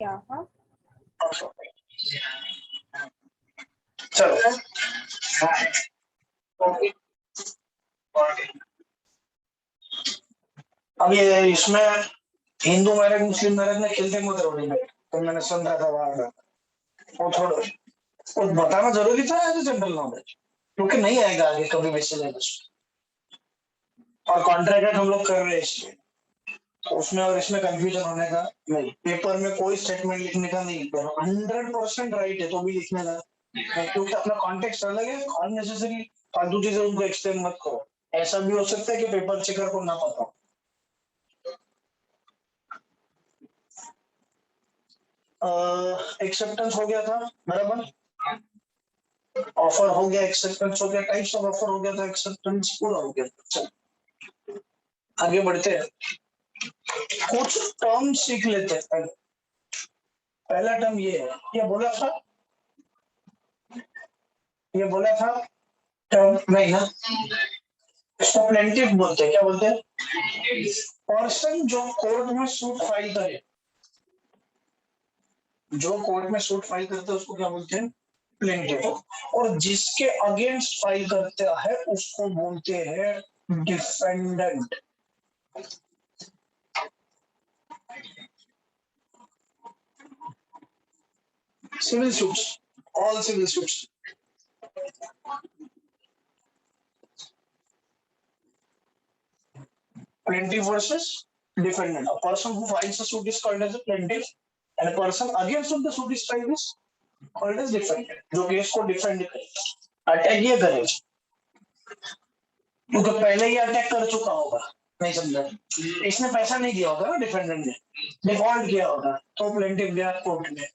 क्या? हाँ चलो अब ये इसमें हिंदू मैरिज मुस्लिम मैरिज में खेलते मत रहो में, तो मैंने समझा था वहां वो छोड़ो, वो बताना जरूरी था एज जनरल नॉलेज, क्योंकि नहीं आएगा आगे कभी भी सिलेबस और कॉन्ट्रैक्ट हम लोग कर रहे हैं इसलिए, तो उसमें और इसमें कंफ्यूजन होने का नहीं। पेपर में कोई स्टेटमेंट लिखने का नहीं, 100% राइट है तो भी लिखने का नहीं, क्योंकि अपना कॉन्टेक्स्ट अलग है। अननेसेसरी फालतू चीजें उनको एक्सप्लेन मत करो। ऐसा भी हो सकता है कि पेपर चेकर को ना पता हो। एक्सेप्टेंस हो गया था बराबर, ऑफर हो गया, एक्सेप्टेंस हो गया, टाइप्स ऑफ ऑफर हो गया था, एक्सेप्टेंस पूरा हो गया। चल आगे बढ़ते हैं, कुछ टर्म सीख लेते हैं। पहला टर्म ये है, ये बोला था टर्म नहीं ना, इसको प्लेंटिफ बोलते हैं। क्या बोलते हैं? पर्सन जो कोर्ट में सूट फाइल करे, जो कोर्ट में सूट फाइल करते हैं उसको क्या बोलते हैं? प्लेंटिफ। और जिसके अगेंस्ट फाइल करता है उसको बोलते हैं defendant. Civil suits, all civil suits, plaintiff versus defendant. A person who files a suit is called as a plaintiff, and a person against whom the suit is filed is called as defendant. जो case को defend करे, attack ये करे, क्योंकि पहले ही attack कर चुका होगा। नहीं समझा? इसने पैसा नहीं दिया होगा ना, डिफेंडेंट ने डिफॉल्ट किया होगा, तो प्लेंटिफ गया कोर्ट में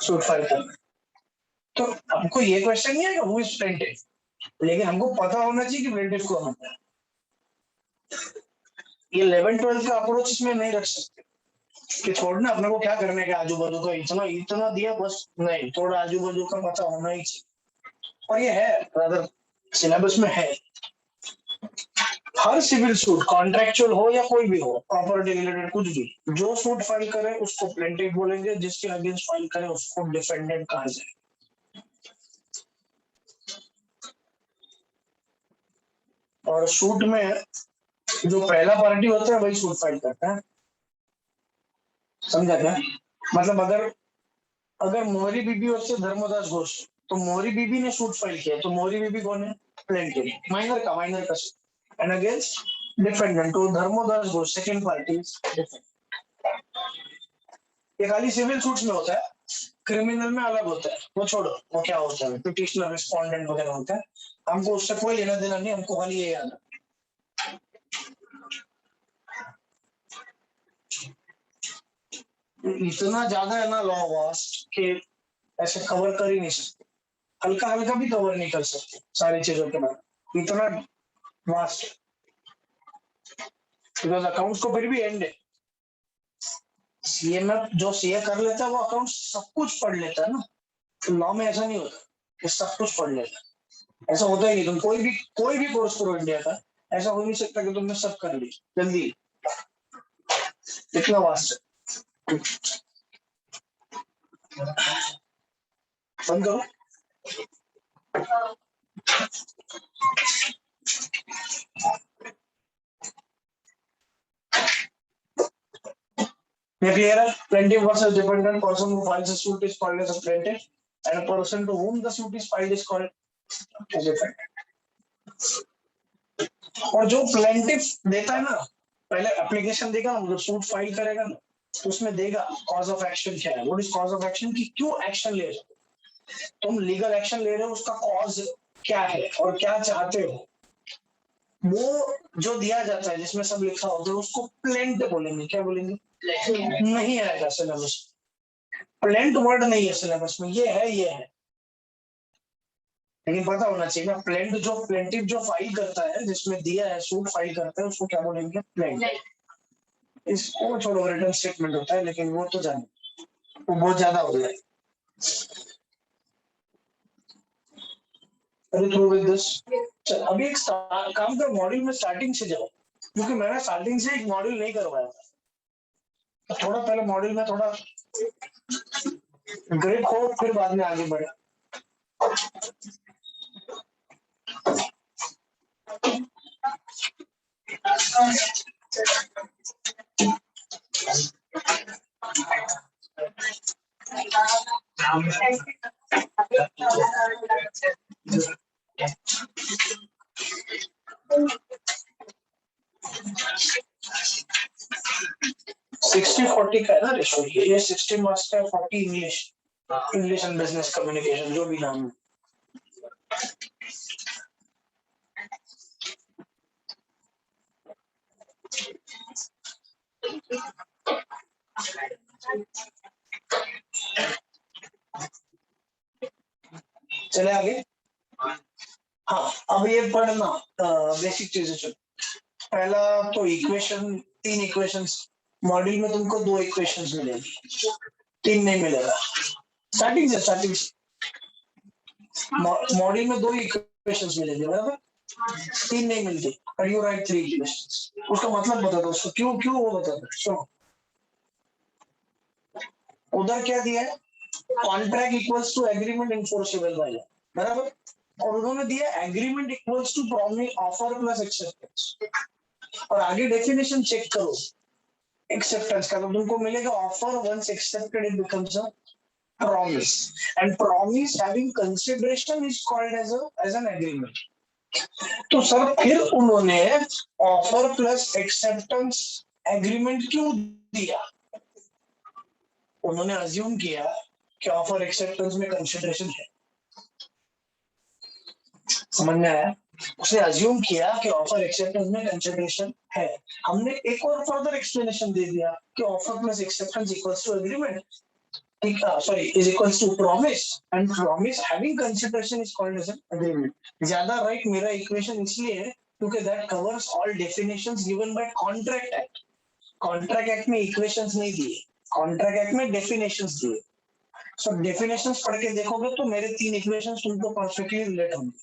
सूट फाइल करने। तो हमको ये क्वेश्चन नहीं है कि हु इज प्लेंटिफ, लेकिन हमको पता होना चाहिए कि प्लेंटिफ कौन होता है। ये 11-12 का अप्रोच इसमें नहीं रख सकते कि छोड़ना अपने को क्या करने के आजू बाजू का इतना इतना दिया बस, नहीं, थोड़ा आजू बाजू का पता होना ही चाहिए। और ये है अगर सिलेबस में है, हर सिविल सूट कॉन्ट्रेक्चुअल हो या कोई भी हो, प्रॉपर्टी रिलेटेड कुछ भी, जो सूट फाइल करे उसको प्लेंटिफ बोलेंगे, जिसके अगेंस्ट फाइल करे उसको डिफेंडेंट कहा जाए। और सूट में जो पहला पार्टी होता है वही सूट फाइल करता है। समझा क्या? मतलब अगर अगर मोहरी बीबी और से धर्मदास घोष, तो मोहरी बीबी ने सूट फाइल किया, तो मोहरी बीबी कौन है? प्लेंटिफ, माइनर का एंड अगेंस्ट डिफेंडेंट तो Dharmodas Ghose second party defendant. ये खाली सिविल सूट्स में होता है, क्रिमिनल में अलग होता है, वो छोड़ो, वो क्या होता है, पिटिशनर रिस्पोंडेंट वगैरह होता है, हमको उससे कोई लेना देना नहीं, हमको खाली ये याद है। इतना ज्यादा है ना लॉ वास्ट कि ऐसे कवर कर ही नहीं सकते, हल्का हल्का भी कवर नहीं कर सकते सारी चीजों के बारे, इतना वास्ट। बिकॉज अकाउंट्स को फिर भी एंड है, सीए में जो सीए कर लेता है वो अकाउंट सब कुछ पढ़ लेता है ना, तो लॉ में ऐसा नहीं होता कि सब कुछ पढ़ लेता है, ऐसा होता ही नहीं। तुम कोई भी कोर्स करो इंडिया का, ऐसा हो नहीं सकता कि तुमने सब कर ली जल्दी, इतना वास्ट है। बंद करो। Clear? Plaintiff versus dependent, person who files a suit is called as a plaintiff, and a person to whom the suit is filed is called a defendant. और जो प्लेंटिफ देता है ना, पहले एप्लीकेशन देगा ना, सूट फाइल करेगा ना, तो उसमें देगा कॉज ऑफ एक्शन क्या है, what is cause of action, की क्यों एक्शन ले रहे हो तुम, लीगल एक्शन ले रहे हो, उसका कॉज क्या है और क्या चाहते हो, वो जो दिया जाता है जिसमें सब लिखा होता है उसको प्लेंट बोलेंगे। क्या बोलेंगे? नहीं आएगा सिलेबस, प्लेंट वर्ड नहीं है सिलेबस में, ये है, लेकिन पता होना चाहिए ना, प्लेंटिफ जो फाइल करता है, जिसमें दिया है सूट फाइल करता है, उसको क्या बोलेंगे? प्लेंट। इसको छोड़ो, रिटर्न स्टेटमेंट होता है, लेकिन वो तो जाने, वो बहुत ज्यादा हो जाए। अभी एक काम कर, मॉड्यूल में स्टार्टिंग से जाओ, क्योंकि मैंने स्टार्टिंग से एक मॉड्यूल नहीं करवाया था, तो थोड़ा पहले मॉड्यूल में थोड़ा ग्रिप हो फिर बाद में आगे बढ़े। सिक्सटी 40 का है ना रेशो, ये 60 मार्क्स का, 40 English, English and business communication, जो भी नाम है। चले आगे। हाँ, अब ये पढ़ना बेसिक चीजें। चलो, पहला तो इक्वेशन, 3 इक्वेशंस मॉड्यूल में तुमको 2 इक्वेशंस मिलेगी, 3 नहीं मिलेगा। स्टार्टिंग से मॉड्यूल में 2 इक्वेशंस मिलेंगे, बराबर, 3 नहीं मिलती। और यू राइट 3 इक्वेशंस। उसका मतलब बता दो उसको, क्यों क्यों वो बता दो। सो उधर क्या दिया है, contract equals to agreement enforceable by law, बराबर। और उन्होंने दिया agreement equals to promise offer plus acceptance. और आगे डेफिनेशन चेक करो एक्सेप्टेंस का, तो तुमको मिलेगा offer once accepted it becomes a promise, and promise having consideration is called as an agreement. तो सर फिर उन्होंने ऑफर प्लस एक्सेप्टेंस एग्रीमेंट क्यों दिया? उन्होंने अज्यूम किया कि ऑफर एक्सेप्टेंस में कंसिडरेशन है। समझ में आया? उसने अज्यूम किया कि ऑफर एक्सेप्टेंस में कंसिडरेशन है। हमने एक और फर्दर एक्सप्लेनेशन दे दिया कि offer plus acceptance equals to agreement, is equals to promise, and promise having consideration is called as an agreement. ज्यादा राइट मेरा इक्वेशन इसलिए है क्योंकि that covers all definitions given by contract act. contract act में equations नहीं दिए, contract act में definitions दिए। so definitions पढ़ के देखोगे तो मेरे 3 इक्वेशंस तुमको परफेक्टली रिलेट होंगे।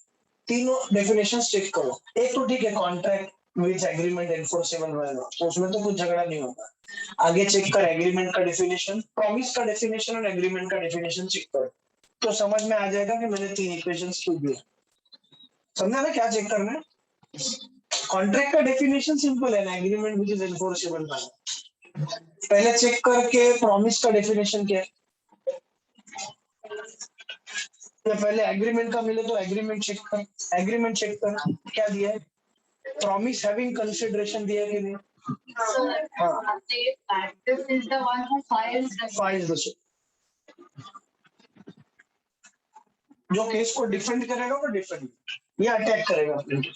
तीनों डेफिनेशंस चेक करो। एक तो ठीक है, कॉन्ट्रैक्ट विच एग्रीमेंट एनफोर्सेबल रहेगा, तो उसमें तो कुछ झगड़ा नहीं होगा। आगे चेक कर एग्रीमेंट का डेफिनेशन, प्रॉमिस का डेफिनेशन और एग्रीमेंट का डेफिनेशन चेक कर, तो समझ में आ जाएगा कि मैंने 3 इक्वेशंस क्यों दिए। समझा ना क्या चेक करना है? कॉन्ट्रैक्ट का डेफिनेशन सिंपल है ना, agreement which is enforceable bye. पहले चेक करके प्रॉमिस का डेफिनेशन क्या है, पहले एग्रीमेंट का मिले तो एग्रीमेंट चेक कर, एग्रीमेंट चेक कर क्या दिया है, प्रॉमिस हैविंग कंसिडरेशन दिया है कि नहीं? हाँ, this is the one who files the suit. जो केस को डिफेंड करेगा वो डिफेंड या अटैक करेगा प्लेंटिफ।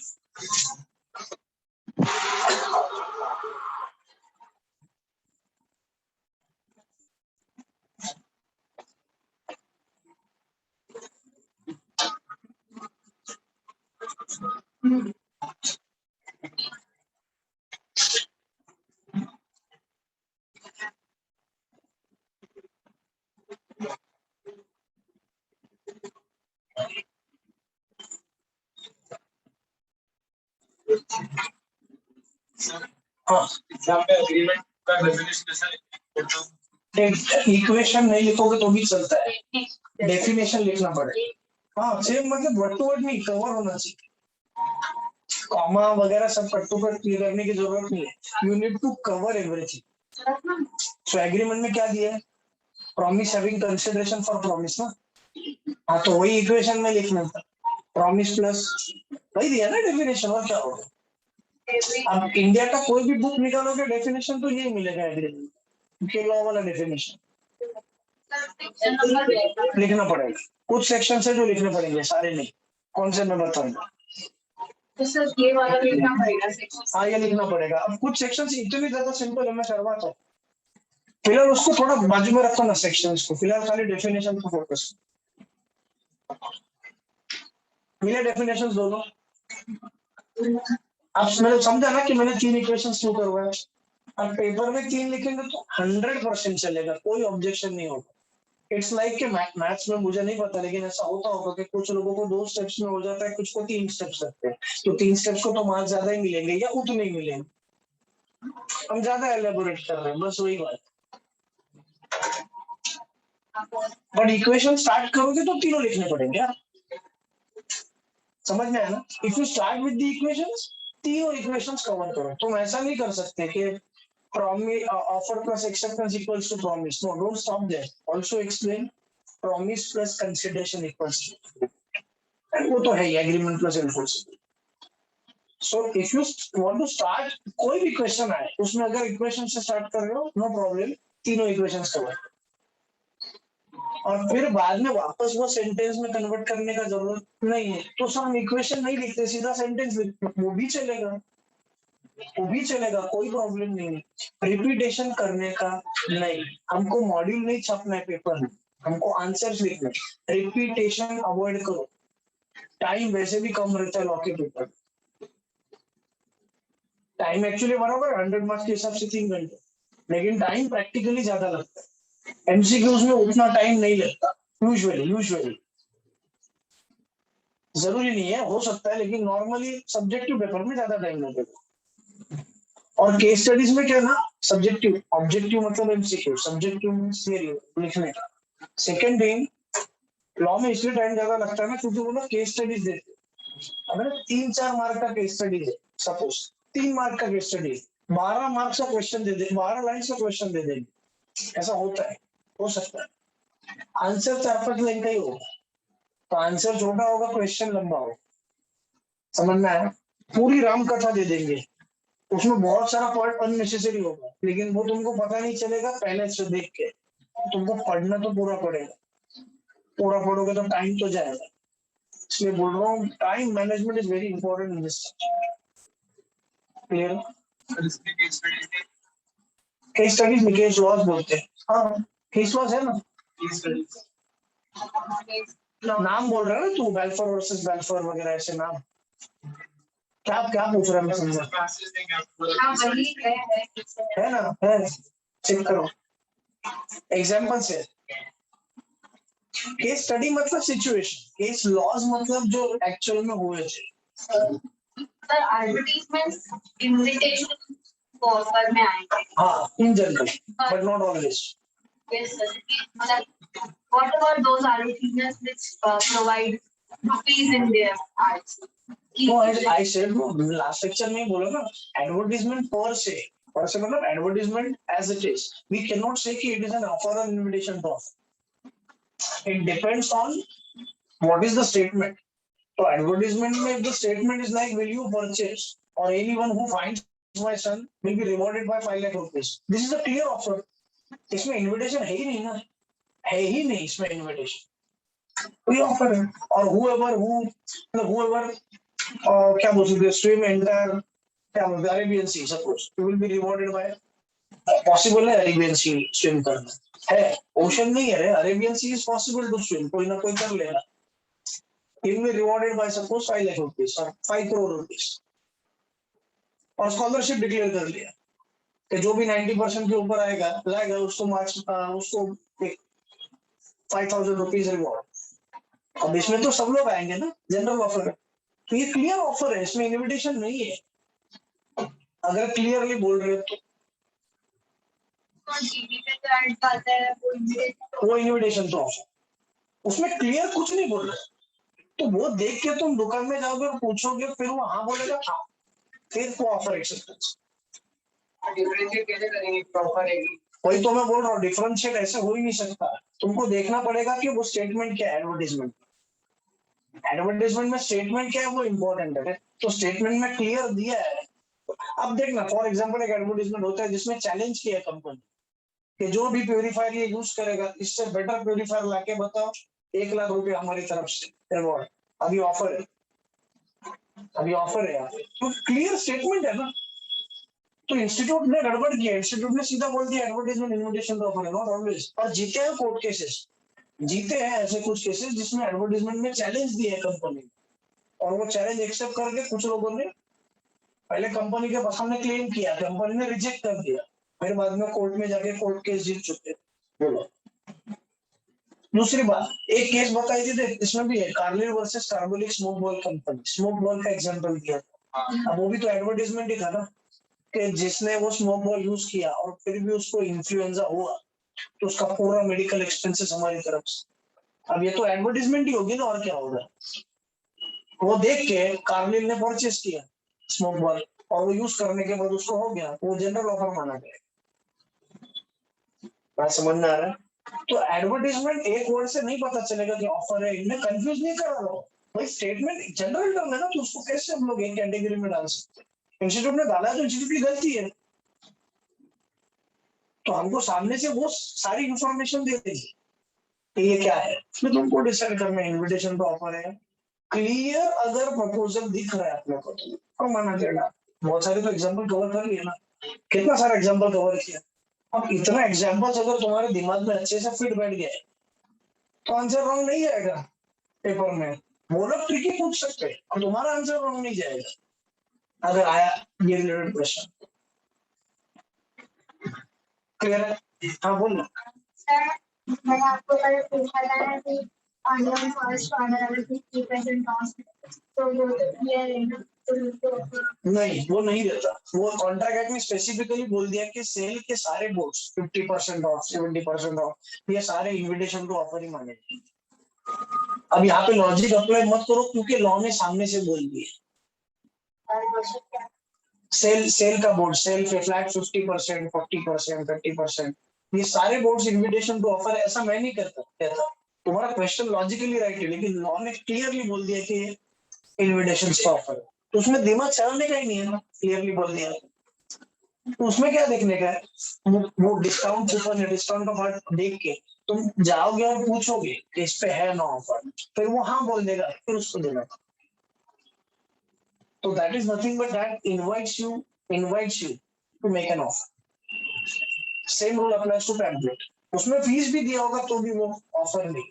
हाँ, यहाँ पे एग्रीमेंट का डेफिनेशन ऐसा इक्वेशन नहीं लिखोगे तो भी चलता है, डेफिनेशन लिखना पड़ेगा। हाँ, सेम मतलब वर्ड टू वर्ड नहीं, कवर होना चाहिए। कॉमा वगैरह सब कट टू कट क्लियर करने की जरूरत नहीं है, you need to cover everything. So agreement में क्या दिया है, promise having consideration for promise ना। हाँ, तो वही इक्वेशन में लिखना था, प्रॉमिस प्लस वही दिया ना डेफिनेशन, और क्या होगा। अब इंडिया का कोई भी बुक निकालोगे डेफिनेशन तो यही मिलेगा, एग्रीमेंट के लॉ वाला डेफिनेशन लिखना पड़ेगा। कुछ सेक्शन से जो लिखने पड़ेंगे, सारे नहीं। कौन से मैं बताऊंगा, ये वाला लिखना पड़ेगा। हाँ, ये लिखना पड़ेगा। अब कुछ सेक्शन इतने ज्यादा सिंपल है, मैं करवाता हूँ। फिलहाल उसको थोड़ा बाजू में रखो ना सेक्शंस को, फिलहाल खाली डेफिनेशन को फोकस। मिले डेफिनेशंस दोनों। आप मैंने समझा ना कि मैंने 3 इक्वेशंस क्यों करवाया। अब पेपर में 3 लिखेंगे तो 100% चलेगा, कोई ऑब्जेक्शन नहीं होगा। इट्स लाइक कि मैथ्स में मुझे नहीं पता, लेकिन ऐसा होता होगा कि कुछ लोगों को 2 स्टेप्स में हो जाता है, कुछ को 3 स्टेप्स लगते हैं, तो 3 स्टेप्स को तो मार्क्स ज्यादा ही मिलेंगे या उतने ही मिलेंगे। हम ज्यादा एलेबोरेट कर रहे हैं, बस वही बात। बट इक्वेशन स्टार्ट करोगे तो तीनों लिखने पड़ेंगे यार, समझ में आया ना? If you start with the equations, तीनों इक्वेशंस कवर करो। तुम ऐसा नहीं कर सकते कि promise offer plus acceptance equals to promise. No, don't stop there. Also explain promise plus consideration equals to, and वो तो है ही, agreement plus enforcement. So if you want to start, कोई भी क्वेश्चन आए उसमें अगर इक्वेशन से स्टार्ट कर रहे हो, नो प्रॉब्लम, तीनों इक्वेशंस कवर। और फिर बाद में वापस वो सेंटेंस में कन्वर्ट करने का जरूरत नहीं है, तो हम इक्वेशन नहीं लिखते, सीधा सेंटेंस लिखते, वो भी चलेगा, वो भी चलेगा, कोई प्रॉब्लम नहीं है। रिपीटेशन करने का नहीं, हमको मॉड्यूल नहीं छपना है पेपर में, हमको आंसर्स लिखना है। रिपीटेशन अवॉइड करो, टाइम वैसे भी कम रहता है लॉ के पेपर, टाइम एक्चुअली बराबर 100 मार्क्स के हिसाब से 3 घंटे, लेकिन टाइम प्रैक्टिकली ज्यादा लगता है। एमसीक्यूज में उतना टाइम नहीं लगता यूजुअली जरूरी नहीं है, हो सकता है, लेकिन नॉर्मली सब्जेक्टिव पेपर में ज्यादा टाइम लगेगा। और केस स्टडीज में क्या है ना, सब्जेक्टिव ऑब्जेक्टिव मतलब एमसीक्यू, सब्जेक्टिव मींस थियरी लिखने का। सेकंड थिंग, लॉ में इसलिए टाइम ज्यादा लगता है ना क्योंकि वो लोग केस स्टडीज देते हैं। अगर 3-4 मार्क का केस स्टडी है, सपोज 3 मार्क का केस स्टडी, 12 मार्क्स का क्वेश्चन दे दे, 12 लाइन का क्वेश्चन दे देंगे, ऐसा होता है, हो सकता है। आंसर 4-5 लाइन का ही होगा, तो आंसर छोटा होगा, क्वेश्चन लंबा होगा, समझ में आया? पूरी राम कथा दे देंगे, उसमें बहुत सारा पॉइंट अननेसेसरी होगा, लेकिन वो तुमको पता नहीं चलेगा पहले से देख के, तुमको पढ़ना तो पूरा पड़ेगा, पूरा पढ़ोगे तो टाइम तो जाएगा। इसलिए बोल रहा हूँ, time management is very important in this. Clear? Case studies में केस लॉज बोलते हैं। हाँ, केस लॉज है ना, नाम बोल रहा है ना तू, बेल्फोर वर्सेस बेल्फोर वगैरह ऐसे नाम, क्या क्या पूछ रहा है, मैं समझा। है ना, है, चेक करो एग्जाम्पल से। केस स्टडी मतलब सिचुएशन, केस लॉज मतलब जो एक्चुअल में हुए थे। सर एडवर्टाइजमेंट्स इनविटेशन ऑफर में आएंगे, हाँ, in general but not always. Yes sir, what about those advertisements which provide rupees in their ads? No, I said no, last lecture में बोला ना, advertisement per se मतलब advertisement as it is, we cannot say कि it is an offer or invitation to offer. It depends on what is the statement. So advertisement में if the statement is like, will you purchase, or anyone who finds my son will be rewarded by 5 lakh rupees. This is a clear offer. इसमें invitation है ही नहीं ना, है ही नहीं इसमें invitation, कोई offer है। और whoever क्या बोल सकते, swim entire क्या बोलते Arabian sea, suppose you will be rewarded by, possible है अरेबियन सी स्विम करना, है ओशन नहीं है, Arabian sea is possible to swim, कोई ना कोई कर लेगा, he will be rewarded by suppose 5 lakh rupees or 5 crore rupees, और स्कॉलरशिप डिक्लेयर कर लिया कि जो भी 90% के ऊपर आएगा लाएगा उसको मार्क्स, उसको 5,000 रुपीज रिवॉर्ड। अब इसमें तो सब लोग आएंगे ना, जनरल ऑफर है, तो ये क्लियर ऑफर है, इसमें इनविटेशन नहीं है, अगर क्लियरली बोल रहे हो तो। वो इनविटेशन तो ऑफर, उसमें क्लियर कुछ नहीं बोल रहे, तो वो देख के तुम दुकान में जाओगे और पूछोगे, फिर वो हाँ बोलेगा, हाँ, फिर वो ऑफर एक्सेप्टेंस। डिफरेंशिएट कैसे करेंगे प्रॉपर है, वही तो मैं बोल रहा हूँ, डिफरेंशिएट ऐसे हो ही नहीं सकता, तुमको देखना पड़ेगा कि वो स्टेटमेंट क्या है, एडवर्टाइजमेंट में स्टेटमेंट क्या है वो इंपॉर्टेंट है, तो स्टेटमेंट में क्लियर दिया है। अब देखना, फॉर एग्जांपल एक एडवर्टाइजमेंट होता है जिसमें चैलेंज किया है कंपनी कि जो भी प्यूरिफायर ये यूज करेगा इससे बेटर प्यूरिफायर लाके बताओ, 1 लाख रुपए हमारी तरफ से रिवॉर्ड, अभी ऑफर है, अभी ऑफर है, तो क्लियर स्टेटमेंट है ना। तो इंस्टीट्यूट ने गड़बड़ किया, इंस्टीट्यूट ने सीधा बोल दिया एडवर्टाइजमेंट इनविटेशन तो ऑफर है, नॉट ऑलवेज। और जीते हैं कोर्ट केसेस, जीते हैं ऐसे कुछ केसेस जिसमें एडवर्टाइजमेंट में चैलेंज दिया है कंपनी, और वो चैलेंज एक्सेप्ट करके कुछ लोगों ने पहले कंपनी के सामने क्लेम किया, कंपनी ने रिजेक्ट कर दिया, फिर बाद में कोर्ट में जाके कोर्ट केस जीत चुके। बोलो दूसरी बात, एक केस बताई थी, इसमें भी है, Carlin versus Carbolic smoke ball company, smoke ball का एग्जांपल दिया था, अब वो भी तो एडवर्टाइजमेंट ही था ना, कि जिसने वो स्मोक बॉल यूज किया और फिर भी उसको इन्फ्लुएंजा हुआ, तो उसका पूरा मेडिकल एक्सपेंसेस हमारी तरफ से। अब ये तो एडवर्टीजमेंट ही होगी ना, और क्या होगा। वो देख के कार्निल ने परचेस किया स्मोक बॉल, और वो यूज करने के बाद उसको हो गया, वो जनरल ऑफर माना गया। बात समझ में आ रहा है। तो एडवर्टीजमेंट एक वर्ड से नहीं पता चलेगा कि ऑफर है, इन्हें कंफ्यूज नहीं कर रहा हो भाई। स्टेटमेंट जनरल टर्म है ना, तो उसको कैसे हम लोग एक कैटेगरी में डाल सकते हैं। इंस्टीट्यूट ने डाला है तो इंस्टीट्यूट की गलती है, तो हमको सामने से वो सारी इंफॉर्मेशन दे देगी कि ये क्या है, फिर तुमको डिसाइड करना है इन्विटेशन पे ऑफर है। क्लियर अगर प्रपोजल दिख रहा है अपने को तो माना जाएगा। बहुत सारे तो एग्जांपल कवर कर लिए ना, कितना सारा एग्जांपल कवर किया। अब इतना एग्जांपल्स अगर तुम्हारे दिमाग में अच्छे से फिट बैठ गया तो आंसर रॉन्ग नहीं जाएगा पेपर में। वो लोग ट्रिकी पूछ सकते हैं और तुम्हारा आंसर रॉन्ग नहीं जाएगा अगर आया ये रिलेटेड क्वेश्चन। क्लियर है? हाँ बोलना। मैंने आपको कल पूछा था कि ऑनियन फर्स्ट ऑर्डर की 3% कॉस्ट, तो वो ये लेना नहीं, वो नहीं देता। वो कॉन्ट्रैक्ट एक्ट में स्पेसिफिकली बोल दिया कि सेल के सारे बोर्ड्स 50% ऑफ, 70% ऑफ, ये सारे इनविटेशन टू ऑफर ही माने। अब यहाँ पे लॉजिक अप्लाई मत करो क्योंकि लॉ ने सामने से बोल दिया। सेल का बोर्ड, सेल पे फ्लैट 50%, 40%, 30%, ये सारे बोर्ड्स इनविटेशन टू ऑफर, ऐसा मैं नहीं कहता। तुम्हारा क्वेश्चन लॉजिकली राइट है, लेकिन लॉ ने क्लियरली बोल दिया कि इनविटेशन टू ऑफर, तो उसमें दिमाग चलाने का ही नहीं है ना, क्लियरली बोल दिया। तो उसमें क्या देखने का है, वो डिस्काउंट कूपन या डिस्काउंट का पार्ट देख के तुम जाओगे और पूछोगे कि इस पे है ना ऑफर, फिर वो हाँ बोल देगा, फिर उसको देना। तो that is nothing but that invites you to make an offer. Same rule applies to pamphlet. उसमें फीस भी दिया होगा तो भी वो ऑफर नहीं,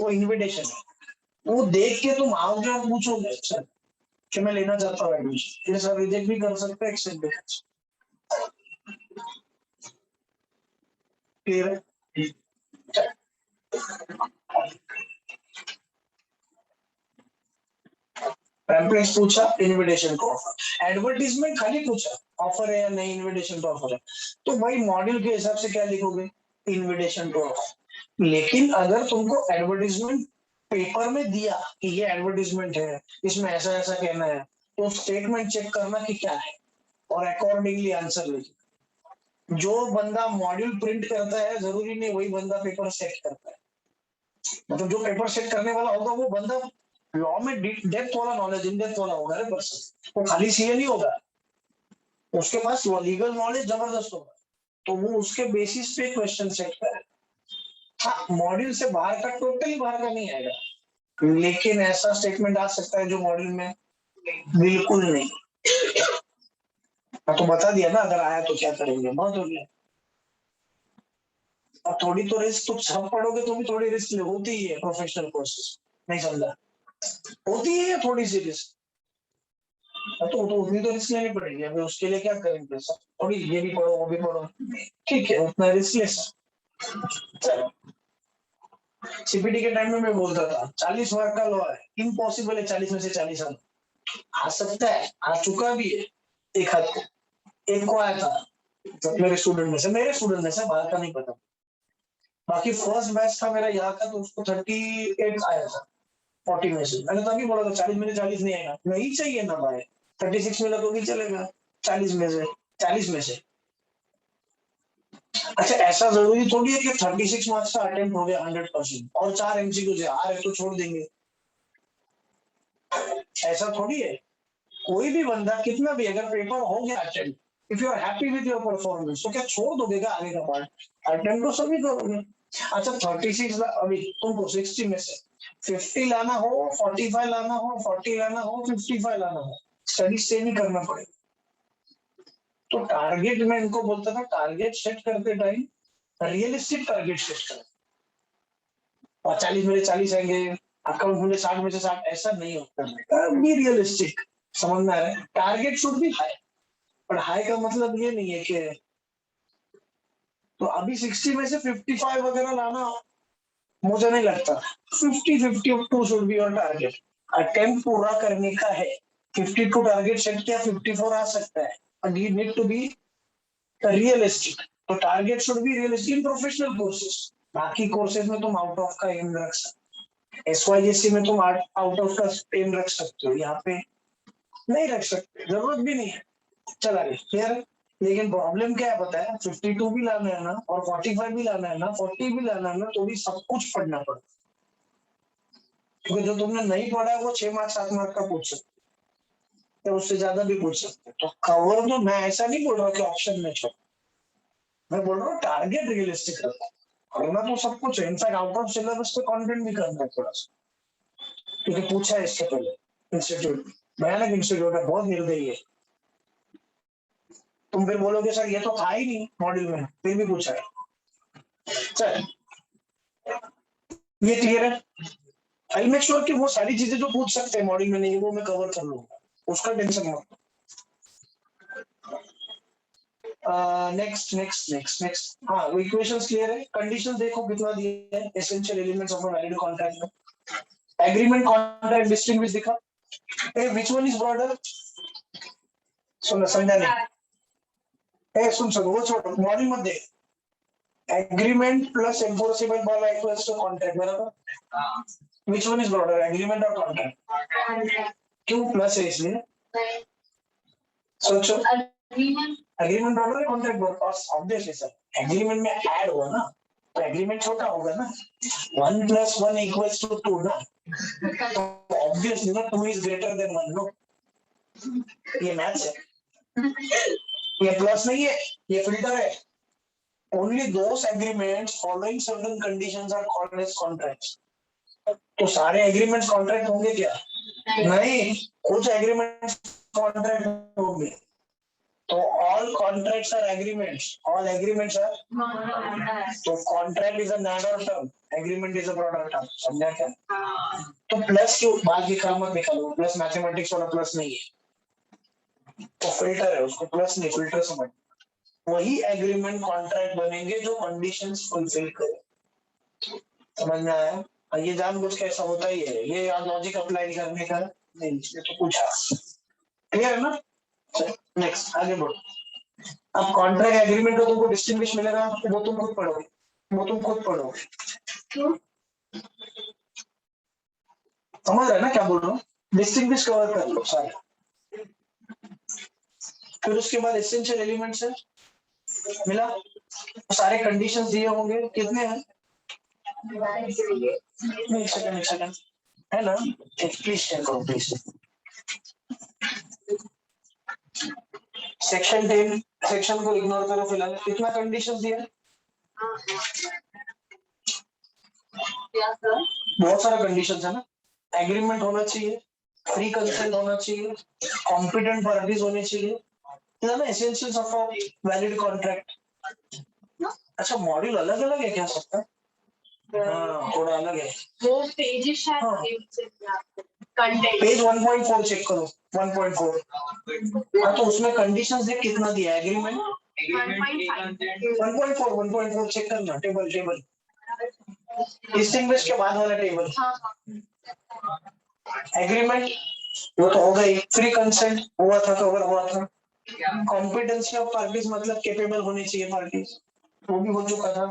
वो इनविटेशन है। वो देख के तुम आओगे और पूछोगे सर कि मैं लेना चाहता हूँ एडमिशन, ये सर रिजेक्ट भी कर सकते हैं, एक्सेप्ट भी कर सकते। क्लियर है? पैम्पलेट्स पूछा, इनविटेशन टू ऑफर। एडवर्टीजमेंट खाली पूछा ऑफर है या नहीं, इनविटेशन टू ऑफर है, तो भाई मॉड्यूल के हिसाब से क्या लिखोगे, इनविटेशन टू ऑफर। लेकिन अगर तुमको एडवर्टीजमेंट पेपर में दिया कि ये एडवर्टीजमेंट है, इसमें ऐसा ऐसा कहना है, तो स्टेटमेंट चेक करना कि क्या है और अकॉर्डिंगली आंसर लिखना। जो बंदा मॉड्यूल प्रिंट करता है जरूरी नहीं वही बंदा पेपर सेट करता है। मतलब जो पेपर सेट करने वाला होगा वो बंदा लॉ में डेप्थ वाला नॉलेज, इन डेप्थ वाला होगा पर्सन, वो खाली सीए नहीं होगा, उसके पास लीगल नॉलेज जबरदस्त होगा, तो वो उसके बेसिस पे क्वेश्चन सेट करे। हाँ, मॉड्यूल से बाहर का टोटली बाहर का नहीं आएगा, लेकिन ऐसा स्टेटमेंट आ सकता है जो मॉड्यूल में बिल्कुल नहीं। तो बता दिया ना, अगर आया तो क्या करेंगे, बहुत हो गया। अब थोड़ी तो रिस्क, तो सब पढ़ोगे तो भी थोड़ी रिस्क होती ही है प्रोफेशनल कोर्सेज, नहीं समझा, होती है थोड़ी सी रिस्क। तो उतनी तो रिस्क लेनी पड़ेगी, अभी उसके लिए क्या करेंगे, सब थोड़ी ये भी पढ़ो वो भी पढ़ो, ठीक है उतना रिस्क ले। चलो, सीपीटी के टाइम में मैं बोलता था 40 मार्क का लॉ है, इम्पॉसिबल है 40 में से 40 आ सकता है, आ चुका भी है एक हद तक, एक को आया था मेरे स्टूडेंट में से बाहर का नहीं पता। बाकी फर्स्ट बैच था मेरा यहाँ का, तो उसको 38 आया था 40 में से। मैंने तभी बोला था 40 में से 40 नहीं आएगा, नहीं चाहिए ना भाई, 36 मिला तो भी चलेगा 40 में से 40 में से। अच्छा, ऐसा जरूरी थोड़ी है कि 36 मार्क्स का अटेम्प्ट हो गया 100% और 4 एमसीक्यू से आ रहे तो छोड़ देंगे, ऐसा थोड़ी है। कोई भी बंदा कितना भी अगर पेपर हो गया attempt, if you are happy with your performance तो क्या छोड़ दोगे क्या आगे का पार्ट, अटेम्प्ट तो सभी करोगे। अच्छा 36 अभी तुमको 60 में से 50 लाना हो, 45 लाना हो, 40 लाना हो, 55 लाना हो, स्टडी से नहीं करना पड़ेगा। तो टारगेट मैं इनको बोलता था, टारगेट सेट करते टाइम रियलिस्टिक टारगेट सेट करें, और 40 में से 40 आएंगे, अकाउंट में 60 में से 60, ऐसा नहीं होता, बी रियलिस्टिक। समझ में आ रहा है, टारगेट शुड भी हाई, पर हाई का मतलब ये नहीं है कि तो अभी 60 में से 55 वगैरह लाना मुझे नहीं लगता। 50-52 should be your target, attempt पूरा करने का है। 52 टारगेट सेट किया, 54 आ सकता है, but you need to be realistic. तो target should be realistic in professional courses. बाकी कोर्सेज में तुम आउट ऑफ का एम रख सकते, SYGC में तुम आउट ऑफ का एम रख सकते हो, यहाँ पे नहीं रख सकते, जरूरत भी नहीं है। चला गया, क्लियर है। लेकिन प्रॉब्लम क्या है पता है, 52 भी लाना है ना और 45 भी लाना है ना, 40 भी लाना है ना, तो भी सब कुछ पढ़ना पड़ता, क्योंकि जो तुमने नहीं पढ़ा है वो 6 मार्क 7 मार्क का पूछ सकते हैं, उससे ज्यादा भी पूछ सकते हैं। तो कवर तो मैं ऐसा नहीं बोल रहा कि ऑप्शन में छोड़, मैं बोल रहा हूँ टारगेट रियलिस्टिक रखो, करना तो सब कुछ है। इनफैक्ट आउट ऑफ सिलेबस पे कंटेंट भी करना है थोड़ा सा, क्योंकि पूछा है इससे पहले इंस्टीट्यूट, भयानक इंस्टीट्यूट है, बहुत निर्दयी है। तुम फिर बोलोगे सर ये तो था ही नहीं मॉड्यूल में, फिर भी पूछा है। चल ये क्लियर है। आई मेक श्योर कि वो सारी चीजें जो पूछ सकते हैं मॉड्यूल में नहीं वो मैं कवर कर लूंगा, उसका टेंशन मत। नेक्स्ट नेक्स्ट नेक्स्ट नेक्स्ट, हाँ वो इक्वेशंस क्लियर है। कंडीशंस देखो कितना दिया है, essential elements of a valid contract में एग्रीमेंट कॉन्ट्रैक्ट डिस्टिंग्विश दिखा। ए व्हिच वन इज ब्रॉडर, सुन समझा नहीं, ए सुन वो छोड़ मॉड्यूल मत दे। Agreement plus enforceable by equals to contract, बराबर। Which one is broader, agreement और कॉन्ट्रैक्ट? क्यों प्लस है इसलिए? सोचो, एग्रीमेंट ब्रॉडर है contract broader, obviously sir agreement में ऐड हुआ ना, तो एग्रीमेंट छोटा होगा ना, 1 + 1 = 2 ना, तो ऑब्वियसली ना 2 इज ग्रेटर देन 1 नो, ये मैथ्स है, ये प्लस नहीं है, ये फिल्टर है। Only those agreements following certain conditions are called as contracts. तो सारे एग्रीमेंट्स कॉन्ट्रैक्ट होंगे क्या? नहीं, कुछ एग्रीमेंट्स कॉन्ट्रैक्ट होंगे। तो all contracts are agreements, all agreements are, तो contract is a narrow term, agreement is a broader term, समझा क्या? तो प्लस क्यों बाद दिखा मत निकालो, प्लस मैथमेटिक्स वाला प्लस नहीं है, तो फिल्टर है, उसको प्लस नहीं फिल्टर समझ। वही एग्रीमेंट कॉन्ट्रैक्ट बनेंगे जो कंडीशंस फुलफिल करे, समझ में आया? ये जानबूझ के ऐसा होता ही है, ये लॉजिक अप्लाई करने का नहीं, इसने तो पूछा, क्लियर है ना? नेक्स्ट आगे बढ़ो। अब कॉन्ट्रैक्ट एग्रीमेंट को तुमको डिस्टिंग्विश मिलेगा, वो तुम खुद पढ़ोगे, वो तुम खुद पढ़ोगे, समझ रहे ना क्या बोल रहा हूँ? डिस्टिंग्विश कवर कर लो सारे, फिर उसके बाद एसेंशियल एलिमेंट्स है मिला, सारे कंडीशंस दिए होंगे, कितने हैं? एक सेकंड है ना, प्लीज चेक करो प्लीज। सेक्शन 10 सेक्शन को इग्नोर करो फिलहाल, कितना कंडीशंस दिया है? बहुत सारा कंडीशंस है ना, एग्रीमेंट होना चाहिए, फ्री कंसेंट होना चाहिए, कॉम्पिटेंट पार्टीज होने चाहिए, है ना, essentials of a valid contract. अच्छा मॉड्यूल अलग अलग है क्या सबका? हाँ थोड़ा अलग है, वो पेजेस पेज 1.4 चेक करो, 1.4। हाँ तो उसमें कंडीशंस देख कितना दिया है, एग्रीमेंट 1.4 चेक करना, टेबल डिस्टिंग्विश के बाद वाला टेबल, एग्रीमेंट वो तो हो गई, फ्री कंसेंट हुआ था, कवर हुआ था, कॉम्पिटेंसी ऑफ पार्टीज मतलब केपेबल होनी चाहिए पार्टीज, वो भी हो चुका था।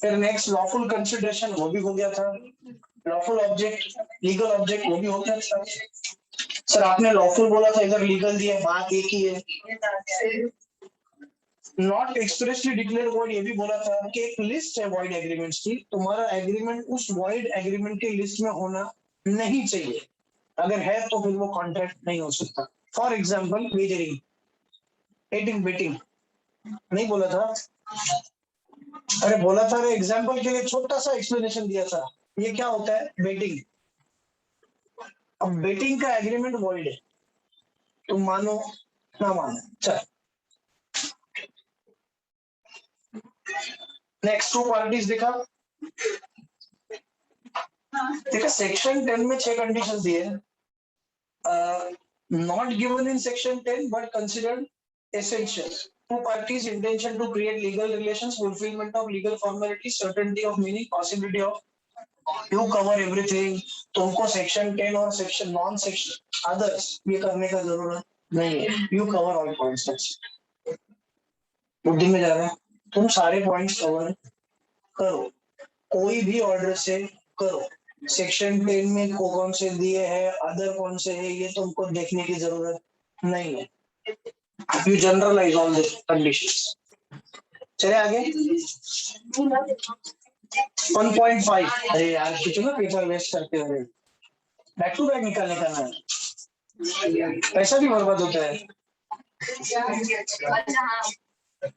फिर नेक्स्ट लॉफुल कंसिडरेशन, वो भी हो गया था। लॉफुल ऑब्जेक्ट, लीगल ऑब्जेक्ट, वो भी हो गया था। सर आपने लॉफुल बोला था, इधर लीगल दिया, बात एक ही है। नॉट एक्सप्रेसली डिक्लेयर वॉइड, ये भी बोला था कि एक लिस्ट है वॉइड एग्रीमेंट्स की, तुम्हारा एग्रीमेंट उस वॉइड एग्रीमेंट की लिस्ट में होना नहीं चाहिए, अगर है तो फिर वो कॉन्ट्रैक्ट नहीं हो सकता। For example wagering, eating betting, नहीं बोला था? अरे बोला था, एग्जाम्पल के लिए छोटा सा एक्सप्लेनेशन दिया था, ये क्या होता है बेटिंग। अब बेटिंग का एग्रीमेंट वॉइड है, तुम मानो ना मानो, चल नेक्स्ट 2 पार्टीज देखा, देखा सेक्शन 10 में 6 कंडीशन दिए, not given in section 10 but considered essential. 2 parties intention to create legal relations, fulfillment of legal formalities, certainty of meaning, possibility of, you cover everything। तुमको सेक्शन 10 और सेक्शन नॉन सेक्शन अदर्स ये करने का जरूरत नहीं है, you cover all points, बुद्धि में जा रहा है। तुम सारे पॉइंट्स कवर करो, कोई भी ऑर्डर से करो। सेक्शन 10 में कौन से दिए हैं, अदर कौन से है, ये तुमको देखने की जरूरत नहीं है। You generalise all this conditions. चले आगे। 1.5। अरे यार कितना पेपर वेस्ट करते हो, बैक टू बैक निकालने का ना, पैसा भी बर्बाद होता है,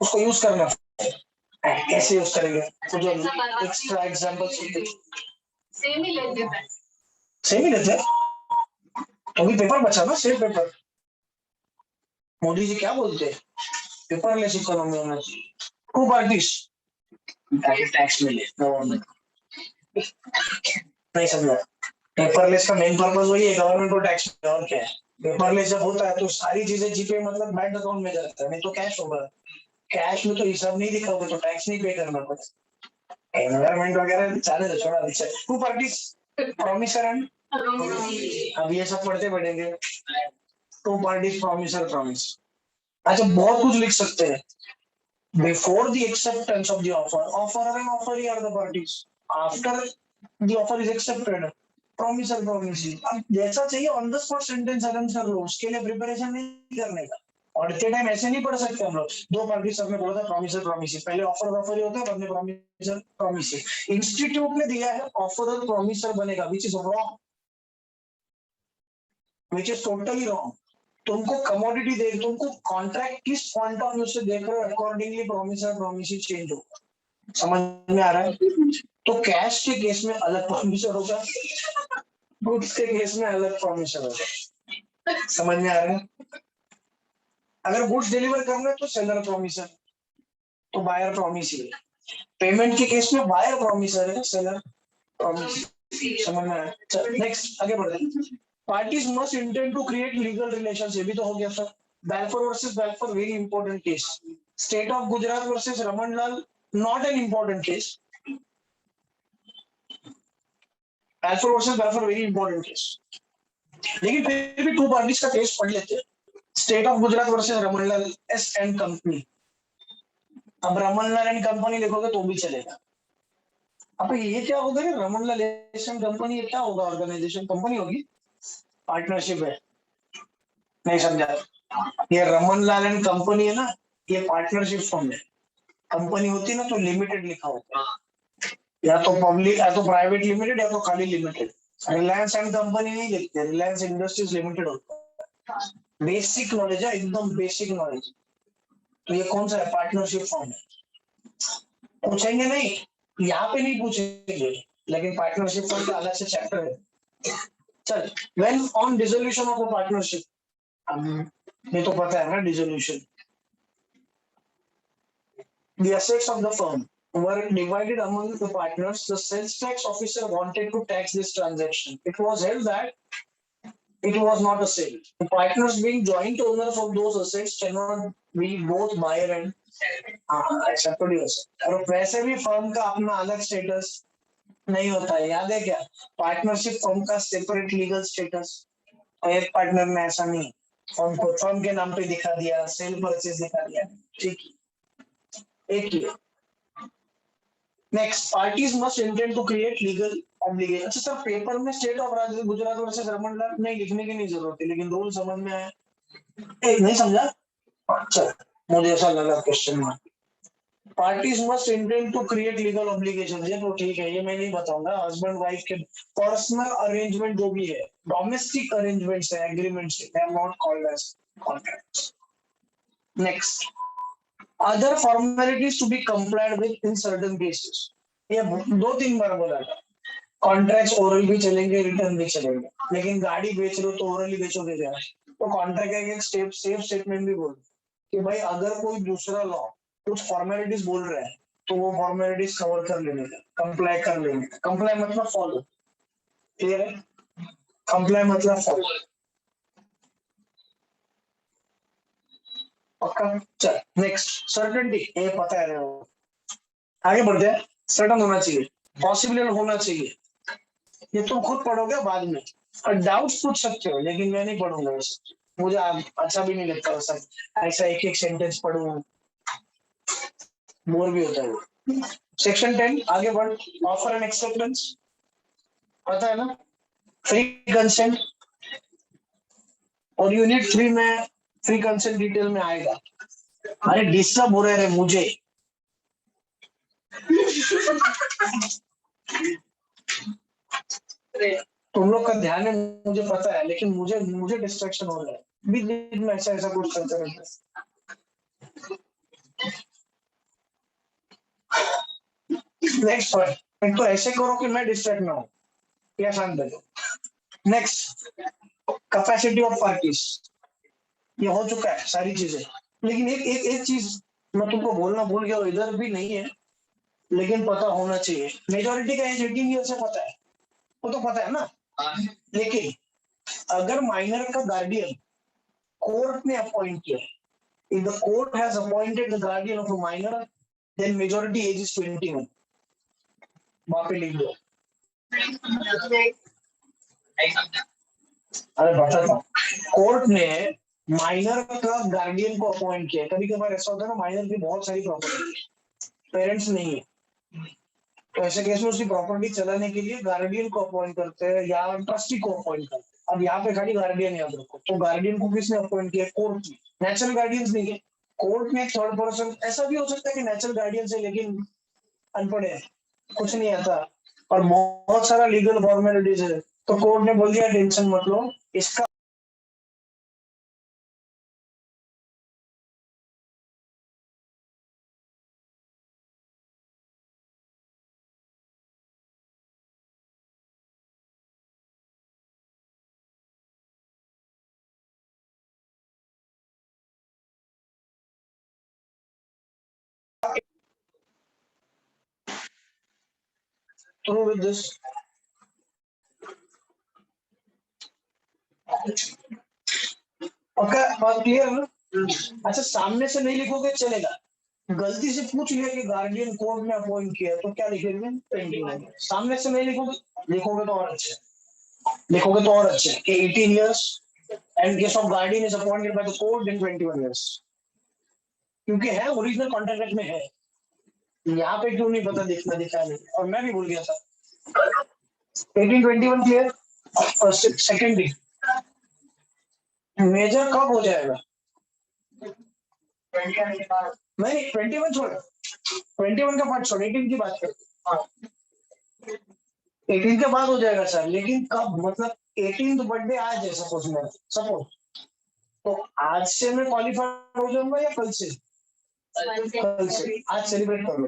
उसको यूज करना। कैसे यूज करेंगे, कुछ एक्स्ट्रा एग्जांपल सेम ही लेते हैं, सेम ही लेते हैं, तो भी पेपर बचा ना, सेम पेपर। मोदी जी क्या बोलते हैं, पेपरलेस इकोनॉमी होना चाहिए, टू पार्टीज ताकि टैक्स मिले गवर्नमेंट। नहीं समझा, पेपरलेस का मेन पर्पस वही है, गवर्नमेंट को टैक्स मिले, और क्या है। पेपरलेस जब होता है तो सारी चीजें जीपे मतलब बैंक अकाउंट में जाता है, नहीं तो कैश होगा, कैश में तो हिसाब नहीं दिखाओगे तो टैक्स नहीं पे करना पड़ेगा। एनवायरमेंट वगैरह चाले तो छोड़ा, टू पार्टीज प्रॉमिसर एंड, अब ये सब पढ़ते बढ़ेंगे। टू पार्टीज प्रॉमिसर प्रॉमिस, अच्छा बहुत कुछ लिख सकते हैं। Before the acceptance of the offer, offer and offer are the parties. After the offer is accepted, promisor promise. अब जैसा चाहिए on the spot sentence arrange कर लो, उसके लिए प्रिपरेशन नहीं करने का। और इतने टाइम ऐसे नहीं पढ़ सकते हम लोग, दो पार्टी सबने बोला था प्रॉमिसर प्रॉमिस, पहले ऑफर ऑफर ही होता है, बाद में प्रॉमिसर प्रॉमिस। इंस्टीट्यूट ने दिया है ऑफर और प्रॉमिसर बनेगा, which is wrong, which is totally wrong. तुमको कमोडिटी देख, तुमको कॉन्ट्रैक्ट किस पॉइंट ऑफ व्यू से देख रहे हो, अकॉर्डिंगली प्रॉमिसर प्रॉमिस चेंज होगा। समझ में आ रहा है। तो कैश के केस में अलग प्रॉमिसर होगा, गुड्स के केस में अलग प्रॉमिसर होगा। समझ में आ रहा है। अगर गुड्स डिलीवर करना है तो सेलर प्रॉमिसर, तो बायर प्रॉमिस ही है। पेमेंट के केस में बायर प्रॉमिसर है, सेलर प्रॉमिस। समझ में आया। चल नेक्स्ट आगे बढ़ते हैं। Parties must intend to create legal relations, ये भी तो हो गया sir. Balfour versus Balfour, very important case. State of Gujarat versus Raman Lal, not an important case. Balfour versus Balfour, very important case, लेकिन फिर भी टू पार्टीज का केस पढ़ लेते हैं। State of Gujarat versus Raman Lal S and company. अब रमन लाल एंड कंपनी लिखोगे तो भी चलेगा। अब ये क्या होगा, रमन लाल एंड कंपनी, ये क्या होगा, ऑर्गेनाइजेशन कंपनी होगी, पार्टनरशिप है। नहीं समझा, ये रमन लाल एंड कंपनी है ना, ये पार्टनरशिप फर्म है। कंपनी होती है ना तो लिमिटेड लिखा होता है, या तो पब्लिक या तो प्राइवेट लिमिटेड या तो खाली लिमिटेड। रिलायंस एंड कंपनी नहीं लिखते, रिलायंस इंडस्ट्रीज लिमिटेड होता है। बेसिक नॉलेज है, एकदम बेसिक नॉलेज। तो ये कौन सा है, पार्टनरशिप फर्म है। पूछेंगे नहीं, यहाँ पे नहीं पूछेंगे, लेकिन पार्टनरशिप फर्म का अलग से चैप्टर है। चल, when on dissolution of a partnership, ये तो पता है ना dissolution. The assets of the firm were divided among the partners. The sales tax officer wanted to tax this transaction. It was held that it was not a sale. The partners being joint owners of those assets cannot be both buyer and ऐसा थोड़ी हो सकता है। और वैसे भी firm का अपना अलग स्टेटस नहीं होता है, याद है क्या, पार्टनरशिप फर्म का सेपरेट लीगल स्टेटस। और एक पार्टनर में ऐसा नहीं, फर्म को फर्म के नाम पे दिखा दिया, सेल परचेज दिखा दिया, ठीक है, एक ही। Next, parties must intend to create legal obligation. अच्छा सर, पेपर में state of Gujarat versus Raman Lal नहीं लिखने की नहीं जरूरत है, लेकिन रूल समझ में आया, नहीं समझा। अच्छा, मुझे ऐसा लगा क्वेश्चन में। Parties must intend to create legal obligation, ये तो ठीक है, ये मैं नहीं बताऊंगा। हस्बैंड वाइफ के पर्सनल अरेंजमेंट जो भी है, डोमेस्टिक अरेंजमेंट्स है, एग्रीमेंट्स है, they are not called as contracts. Next, other formalities to be complied with in certain cases, ये दो तीन बार बोला था। कॉन्ट्रैक्ट्स ओरल भी चलेंगे, रिटर्न भी चलेंगे, लेकिन गाड़ी बेच रहे हो तो ओरली बेचोगे क्या, तो कॉन्ट्रैक्ट का एक स्टेप सेफ स्टेटमेंट भी बोल कि भाई अगर कोई दूसरा लॉ कुछ फॉर्मेलिटीज बोल रहा है तो वो फॉर्मेलिटीज कवर कर लेने का, कंप्लाई कर लेने का। कंप्लाई मतलब फॉलो, क्लियर है, कंप्लाई मतलब फॉलो, पक्का। चल नेक्स्ट, सर्टेनिटी, ये पता है वो। आगे बढ़ते हैं। सर्टन होना चाहिए, पॉसिबल होना चाहिए, ये तुम खुद पढ़ोगे बाद में, और डाउट्स पूछ सकते हो, लेकिन मैं नहीं पढ़ूंगा वैसे, मुझे अच्छा भी नहीं लगता सब ऐसा एक एक सेंटेंस पढ़ूं। मोर भी होता है। सेक्शन 10 आगे बढ़, ऑफर एंड एक्सेप्टेंस पता है ना, फ्री कंसेंट, और यूनिट 3 में फ्री कंसेंट डिटेल में आएगा। अरे डिस्टर्ब हो रहे मुझे। तुम लोग का ध्यान है मुझे पता है, लेकिन मुझे मुझे डिस्ट्रैक्शन हो रहा है बीच बीच में, ऐसा ऐसा कुछ करते रहते। नेक्स्ट पॉइंट, एक तो ऐसे करो कि मैं डिस्ट्रैक्ट ना हूं, या शांत बैठो। नेक्स्ट, कैपेसिटी ऑफ पार्टीज, ये हो चुका है सारी चीजें, लेकिन एक एक एक चीज मैं तुमको बोलना भूल गया, इधर भी नहीं है लेकिन पता होना चाहिए। मेजोरिटी का एज 18 ईयर से पता है, वो तो पता है ना। लेकिन अगर माइनर का गार्डियन कोर्ट ने अपॉइंट किया, if the court has appointed the guardian of a minor, then majority age is 21। वहां पे लिख दो। अरे बताता हूँ, कोर्ट ने माइनर का गार्डियन को अपॉइंट किया। कभी कभार ऐसा होता है ना, माइनर की बहुत सारी प्रॉपर्टी, पेरेंट्स नहीं है, तो ऐसे केस में उसकी प्रॉपर्टी चलाने के लिए गार्डियन को अपॉइंट करते हैं या ट्रस्टी को अपॉइंट करते हैं। अब यहाँ पे खाली गार्डियन याद रखो, तो गार्डियन को किसने अपॉइंट किया? कोर्ट ने। नेचुरल गार्डियंस नहीं है, कोर्ट ने थर्ड पर्सन। ऐसा भी हो सकता है कि नेचुरल गार्डियन है लेकिन अनपढ़ है, कुछ नहीं आता और बहुत सारा लीगल फॉर्मेलिटीज है, तो कोर्ट ने बोल दिया टेंशन मत लो, इसका थ्रू विद दिस। ओके, बात क्लियर ना? अच्छा, सामने से नहीं लिखोगे चलेगा, गलती से पूछ लिया कि गार्डियन कोर्ट ने अपॉइंट किया तो क्या लिखेंगे? पेंडिंग है। सामने से नहीं लिखोगे, लिखोगे तो और अच्छा, लिखोगे तो और अच्छा कि 18 years and case of guardian is appointed by the court in 21 years, क्योंकि है ओरिजिनल कॉन्ट्रैक्ट में है। यहाँ पे क्यों नहीं पता, देखना दिखा नहीं, और मैं भी भूल गया था। 1821 क्लियर। सेकेंड डी, मेजर कब हो जाएगा? नहीं, 21 छोड़, 21 का पार्ट छोड़, 18 की बात कर। 18 के बाद हो जाएगा सर, लेकिन कब? मतलब 18th बर्थडे आज है सपोज, मैं सपोज, तो आज से मैं क्वालिफाई हो जाऊंगा या कल से? कल से। आज सेलिब्रेट कर लो,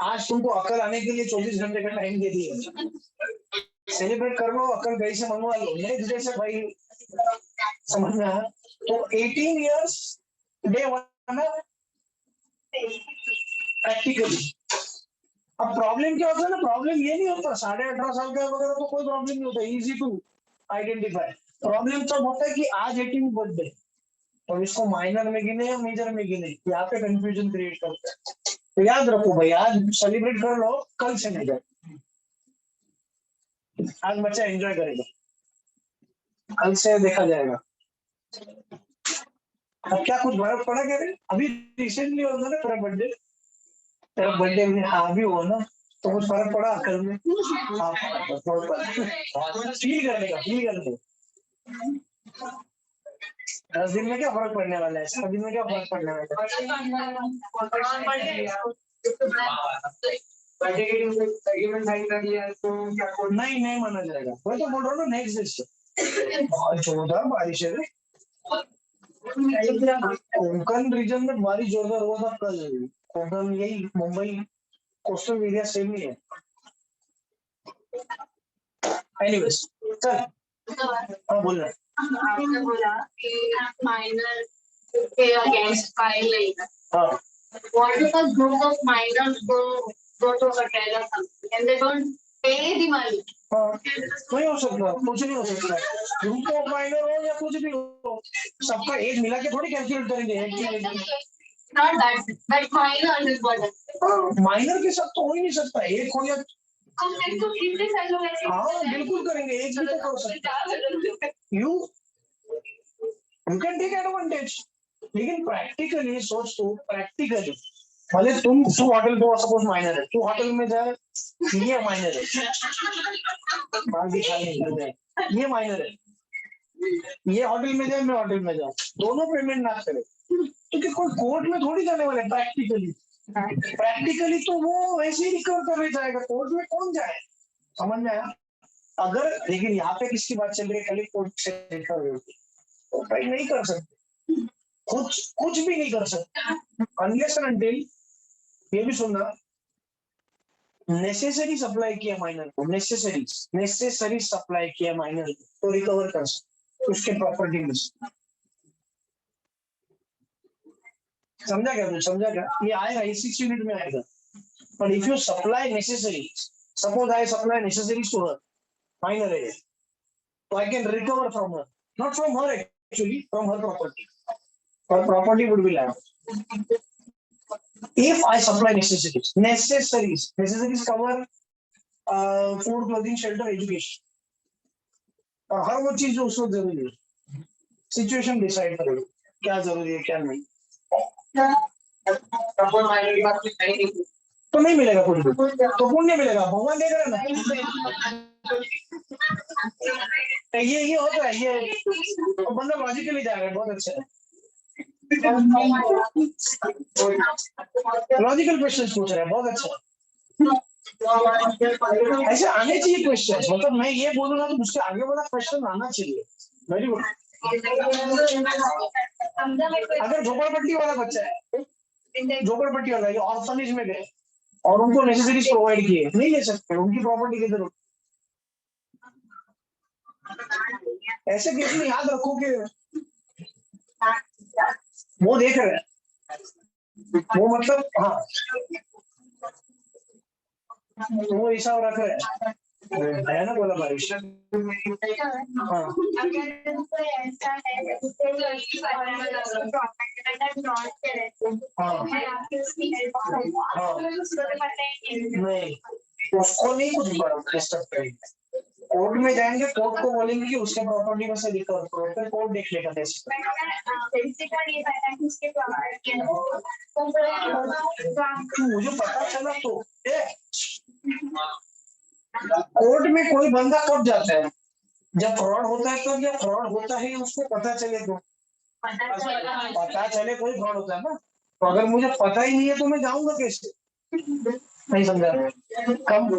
आज तुमको अकल आने के लिए 24 घंटे का टाइम दे दिया, सेलिब्रेट कर लो, अकल कहीं से मंगवा लो, नेक्स्ट डे से भाई, समझ में आया? तो 18 years डे 1 प्रैक्टिकली। अब प्रॉब्लम क्या होता है ना, प्रॉब्लम ये नहीं होता 18.5 साल का वगैरह तो कोई प्रॉब्लम नहीं होता, इजी टू आइडेंटिफाई। प्रॉब्लम तब होता है कि आज 18 बर्थडे, तो इसको माइनर में गिने या मेजर में गिने, यहाँ पे कंफ्यूजन क्रिएट करता है। तो याद रखो भाई, आज सेलिब्रेट कर लो, कल से नहीं जाए, आज बच्चा एंजॉय करेगा, कल से देखा जाएगा। अब क्या कुछ फर्क पड़ा क्या रे? अभी रिसेंटली होता ना तेरा बर्थडे, तेरा बर्थडे में हाँ भी हुआ ना, तो कुछ फर्क पड़ा कल में? हाँ, फील करने का, फील करने का। 10 दिन में क्या फर्क पड़ने वाला है? 7 दिन में क्या फर्क पड़ने वाला है? नहीं, नहीं माना जाएगा, मैं तो बोल रहा हूँ नेक्स्ट डे से। बहुत जोरदार बारिश है रे, कोंकण रीजन में बारिश जोरदार हुआ था कल। कोंकण यही मुंबई कोस्टल एरिया सेम ही है। एनीवेज, चल हाँ बोल रहा आपने बोला कि माइनर के अगेंस्ट फाइल नहीं हाँ what if a group of minors go to a hotel or something and they don't pay the money? हाँ, नहीं हो सकता, कुछ नहीं हो सकता, ग्रुप ऑफ माइनर हो या कुछ भी हो, सबका एज मिला के थोड़ी कैलकुलेट करेंगे। Not that, but minors is what? Minor के साथ तो हो ही नहीं सकता, एक हो या हम एक तो कितने सालों में हाँ बिल्कुल करेंगे, एक भी तो हो सकता है। यू कैन टेक एडवांटेज, लेकिन प्रैक्टिकली सोच तो, प्रैक्टिकली भले तू होटल तो सपोज माइनर है, तू होटल में जाए ये माइनर है, बाकी खाली निकल जाए ये माइनर है, ये होटल में जाए मैं होटल में जाऊँ, दोनों पेमेंट ना करे, क्योंकि कोई कोर्ट में थोड़ी जाने वाले प्रैक्टिकली। प्रैक्टिकली तो वो वैसे ही रिकवर करने जाएगा, कोर्ट में कौन जाए, समझ में आया। अगर लेकिन यहाँ पे किसकी बात चल रही है, खाली कोर्ट से रिकवर होगी तो भाई नहीं कर सकते, कुछ भी नहीं कर सकते अनलेस एंड अनटिल, ये भी सुनना, नेसेसरी सप्लाई किया माइनर को, नेसेसरी सप्लाई किया माइनर को तो रिकवर कर सकते उसके प्रॉपर्टी में। समझा क्या, समझा क्या, ये आएगा इसी यूनिट में आएगा। But if you supply necessary, suppose I supply necessary to her, minor है, so I can recover from her, not from her actually, from her property. Her property would be land. If I supply necessaries cover food, clothing, shelter, education, और हर वो चीज जो उसको जरूरी है, situation decide करेगी क्या जरूरी है क्या नहीं। तो नहीं मिलेगा कुछ भी, तो पुण्य मिलेगा, भगवान देख रहे ना। ये होता है, ये बंदा लॉजिकली जा रहा है, बहुत अच्छा है, लॉजिकल क्वेश्चन पूछ रहा है, बहुत अच्छा। ऐसे आने चाहिए क्वेश्चन, मतलब मैं ये बोलूंगा तो उसके आगे वाला क्वेश्चन आना चाहिए। Very good. अगर झोपड़पट्टी वाला बच्चा है, झोपड़पट्टी वाला, ये ऑर्फनेज में गए और उनको नेसेसरीज प्रोवाइड किए, नहीं ले सकते, उनकी प्रॉपर्टी किधर। ऐसे केस में याद रखो कि वो देख रहे हैं, वो मतलब हाँ वो हिसाब रख रहे हैं, है ना, बोला बारिश। हाँ नहीं, उसको नहीं कुछ डिस्टर्ब करेंगे, कोर्ट में जाएंगे, कोर्ट को बोलेंगे कि उसके प्रॉपर्टी में से रिकवर करो, फिर कोर्ट देख लेगा कैसे। मुझे पता चला तो कोर्ट में कोई बंदा कब जाता है, जब फ्रॉड होता है तब, या फ्रॉड होता है उसको पता चले तो, पता चले कोई फ्रॉड होता है ना, तो अगर मुझे पता ही नहीं है तो मैं जाऊंगा कैसे, नहीं समझा। कम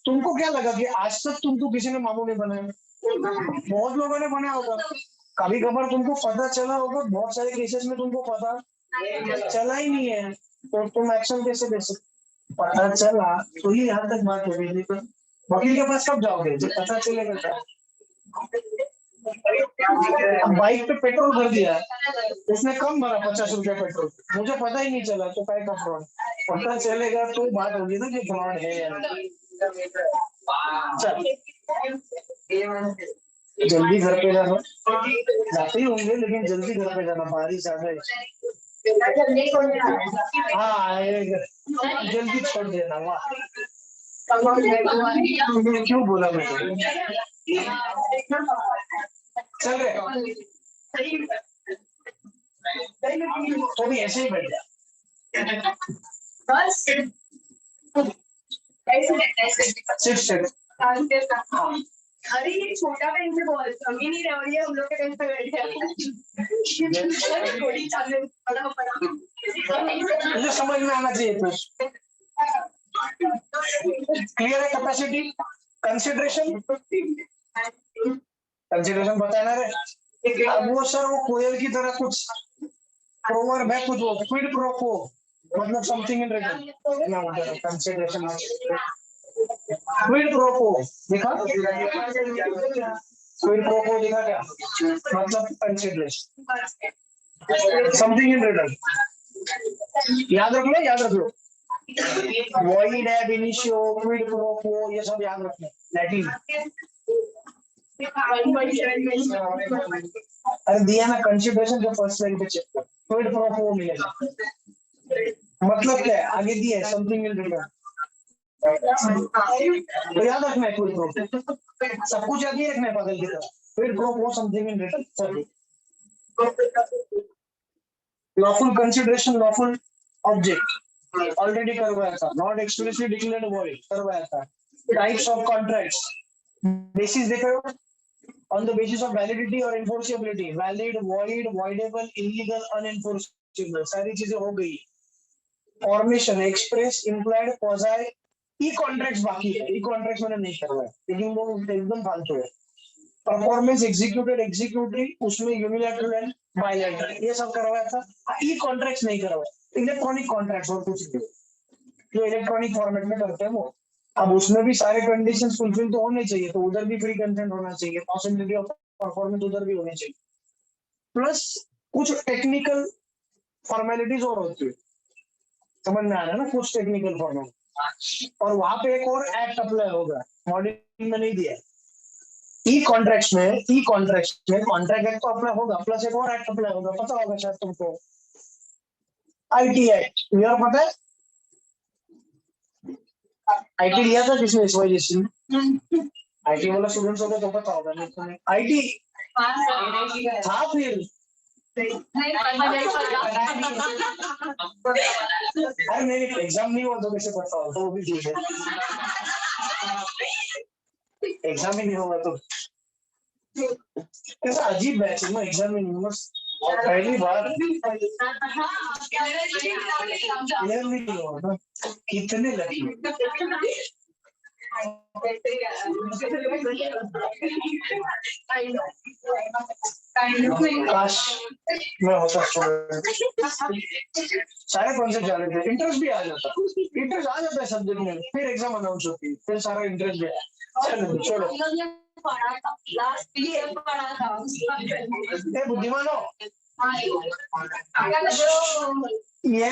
तुमको क्या लगा कि आज तक तुमको किसी ने मामू नहीं बनाया, बहुत लोगों ने बनाया होगा, कभी कभार तुमको पता चला होगा, बहुत सारे केसेस में तुमको पता चला ही नहीं है, तो तुम एक्शन कैसे दे सकते, पता चला तो ही यहाँ तक बात हो गई, तो वकील के पास कब जाओगे जब पता चलेगा क्या। बाइक पे पेट्रोल भर दिया, उसने कम भरा 50 रुपया पेट्रोल, मुझे पता ही नहीं चला, तो काय का फ्रॉड, पता चलेगा तो बात होगी ना कि फ्रॉड है या नहीं। चल जल्दी घर पे जाना, जाते ही होंगे लेकिन जल्दी घर पे जाना, बारिश आ गई। हाँ जल्दी छोड़ देना, वाह क्यों बोला मैं, चल रहे तो भी ऐसे ही बैठ जा, अरे ये छोटा पेन से बहुत कमी नहीं रह रही है, हम लोग के पेन पे बैठ गया, मुझे समझ में आना चाहिए कुछ, क्लियर है। कैपेसिटी, कंसिडरेशन बताना रे, अब वो सर वो कोयल की तरह कुछ प्रोवर्ब है, कुछ वो क्विड प्रो क्वो, मतलब समथिंग इन रिटर्न ना होता है, कंसिडरेशन क्विड प्रो क्वो देखा, क्विड प्रो क्वो देखा क्या मतलब, कंसिडरेशन समथिंग इन रिटर्न, याद रख लो, void ab initio quid pro quo, ये सब याद रखना, लैटिन। अरे दिया ना कंसिडरेशन जो फर्स्ट लाइन पे चेक कर, क्विड प्रो क्वो मिलेगा, मतलब क्या है, आगे दिया है समथिंग इन रिटर्न, तो याद रखना है क्विड प्रो क्वो, सब कुछ याद नहीं रखना है पागल की तरह, Kwid pro quo something in return, lawful consideration, lawful object, already करवाया था, नॉट एक्सप्रेसली डिक्लेयर्ड वॉइड करवाया था। टाइप्स ऑफ कॉन्ट्रैक्ट्स, बेसिस देखो, on the basis of validity और इन्फोर्सेबिलिटी, वैलिड, वॉइड, वॉइडेबल, इलीगल, अनएनफोर्सेबल, सारी चीजें हो गई। फॉर्मेशन, एक्सप्रेस, इम्प्लाइड, क्वाज़ी, ई कॉन्ट्रैक्ट्स बाकी है। ई कॉन्ट्रैक्ट्स मैंने नहीं करवाया, लेकिन वो एकदम फालतू है। परफॉर्मेंस, एग्जीक्यूटेड, एग्जीक्यूटिव, उसमें यूनिलैटरल एंड बायलैटरल, ये सब करवाया था। ई कॉन्ट्रैक्ट्स नहीं करवाया, इलेक्ट्रॉनिक कॉन्ट्रैक्ट्स और कुछ नहीं, जो इलेक्ट्रॉनिक फॉर्मेट में करते हैं वो। अब उसमें भी सारे कंडीशंस फुलफिल तो होने चाहिए, तो उधर भी फ्री कंसेंट होना चाहिए, पॉसिबिलिटी ऑफ परफॉर्मेंस उधर भी होनी चाहिए, प्लस कुछ टेक्निकल फॉर्मेलिटीज और होती है, समझ में आ रहा है ना, कुछ टेक्निकल फॉर्मेलिटी। और वहां पे एक और एक्ट अप्लाई होगा, मॉड्यूल में नहीं दिया। ई कॉन्ट्रैक्ट्स में कॉन्ट्रैक्ट एक्ट तो अप्लाई होगा, प्लस एक और एक्ट अप्लाई होगा, पता होगा शायद तुमको, आईटी एक्ट। यार पता है आईटी लिया था किसने इस वजह से? आईटी वाला स्टूडेंट्स होगा तो पता होगा, नहीं तो आईटी था फिर। अरे मेरी एग्जाम नहीं हुआ तो कैसे पता हो, तो वो भी ठीक है, एग्जाम ही नहीं होगा तो कैसा अजीब बैच है ना, एग्जाम ही नहीं हुआ, पहली बार क्लियर नहीं हुआ ना, कितने लगी। काश मैं होता स्टूडेंट, सारे कॉन्सेप्ट जा रहे थे, इंटरेस्ट भी आ जाता, इंटरेस्ट आ जाता है सब्जेक्ट में, फिर एग्जाम अनाउंस होती है, फिर सारा इंटरेस्ट भी चलो छोड़ो। बुद्धिमानो, ये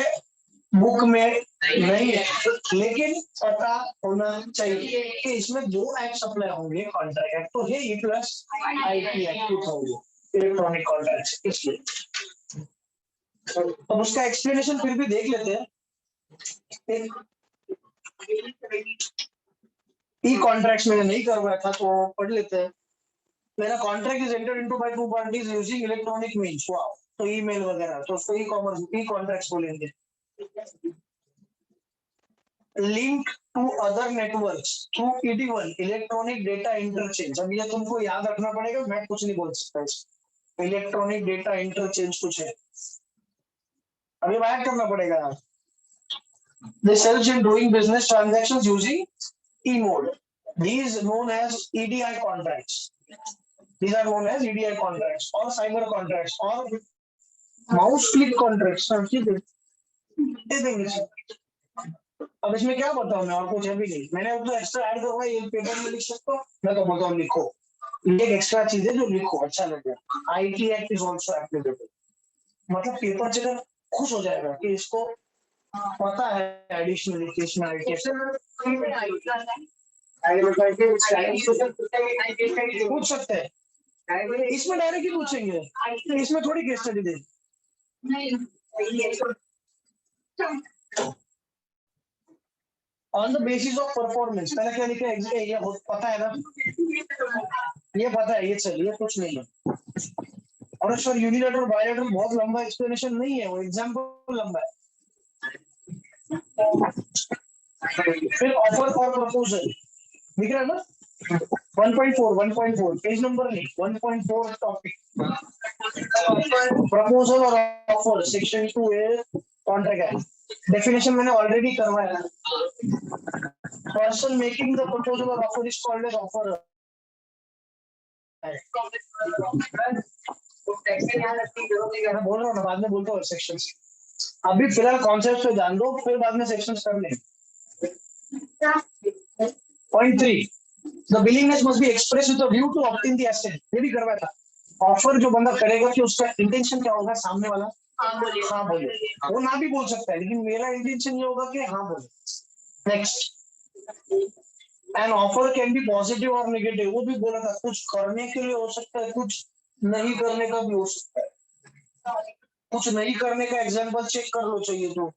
बुक में नहीं है, लेकिन पता होना चाहिए कि इसमें दो एक्ट अप्लाई होंगे, कॉन्ट्रैक्ट एक्ट तो है, ये प्लस आईटी एक्ट होंगे, इलेक्ट्रॉनिक कॉन्ट्रैक्ट, इसलिए अब उसका एक्सप्लेनेशन फिर भी देख लेते हैं। ई कॉन्ट्रैक्ट्स मैंने नहीं करवाया था तो पढ़ लेते हैं। मेरा contract is entered into by two parties using electronic means, wow, तो ईमेल वगैरह, तो उसको ई कॉमर्स, ई कॉन्ट्रैक्ट्स बोलेंगे। Link to other networks through ED1, electronic data interchange. अब ये तुमको याद रखना पड़ेगा, मैं कुछ नहीं बोल सकता इसको, इलेक्ट्रॉनिक डेटा इंटरचेंज कुछ है, अभी बात करना पड़ेगा। This helps in doing business transactions using E-mode. These known as EDI contracts. These are known as EDI contracts or cyber contracts or mouse click contracts. अब इसमें क्या बताऊं मैं, और कुछ है भी नहीं, मैंने तो एक्स्ट्रा ऐड करवाया, ये पेपर में लिख सकते हो, मैं तो बोलता हूँ लिखो, ये एक्स्ट्रा चीज है जो लिखो, अच्छा लगे। IT act is also applicable, मतलब पेपर चेकर खुश हो जाएगा कि इसको पता है एडिशनल इसमें आईटी पूछ सकते हैं, इसमें डायरेक्ट ही पूछेंगे, इसमें थोड़ी case study they. On the basis of performance, पहले क्या लिखा है, ये पता है ना, ये पता है, ये चलिए कुछ नहीं है। और सर यूनिलैटरल बायलैटरल बहुत लंबा एक्सप्लेनेशन नहीं है, वो एग्जांपल लंबा है। फिर ऑफर और प्रपोजल दिख रहा है ना, 1.4 पेज नंबर नहीं, 1.4 टॉपिक, प्रपोजल और offer, section 2A contract act. Definition मैंने ऑलरेडी करवाया, पर्सन मेकिंग द प्रपोजल और offer is called as offer. बोल रहा हूँ, बाद में बोलता हूँ सेक्शन, अभी फिलहाल कॉन्सेप्ट पे ध्यान दो, फिर बाद में सेक्शंस कर लेंगे। Point 3, the willingness must be expressed with a view to obtain the asset, ये भी करवाया था। ऑफर जो बंदा करेगा कि उसका इंटेंशन क्या होगा, सामने वाला हाँ बोले, वो ना भी बोल सकता है, लेकिन मेरा इंटेंशन ये होगा कि हाँ बोले। Next, an offer can be positive और नेगेटिव, वो भी बोला था, कुछ करने के लिए हो सकता है, कुछ नहीं करने का भी हो सकता है। कुछ नहीं करने का एग्जांपल चेक कर लो चाहिए तो,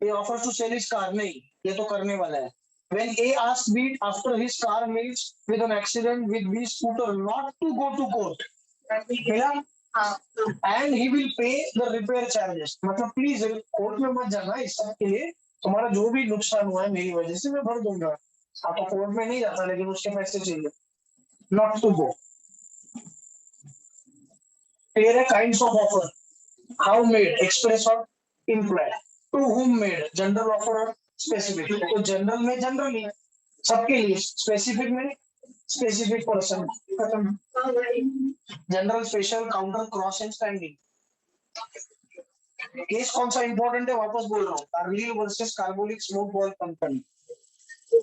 ये offer to sell his car, नहीं, ये तो करने वाला है। When A asks B after his car meets with an accident with B scooter not to go to court, मिला and he will pay the repair charges. मतलब please court में मत जाना इस सब के लिए, तुम्हारा जो भी नुकसान हुआ है मेरी वजह से मैं भर दूंगा। आप तो कोर्ट में नहीं जाता लेकिन उसके पैसे चाहिए, नॉट टू गो। क्लियर है? Kinds of offer, how made, express और implied, to whom made, general offer और स्पेसिफिक। तो जनरल में जनरली सबके लिए, स्पेसिफिक में स्पेसिफिक पर्सन, खत्म। General, special, counter, cross and standing. Case कौन सा इंपॉर्टेंट है वापस बोल रहा हूँ, Carlill versus Carbolic smoke ball Company.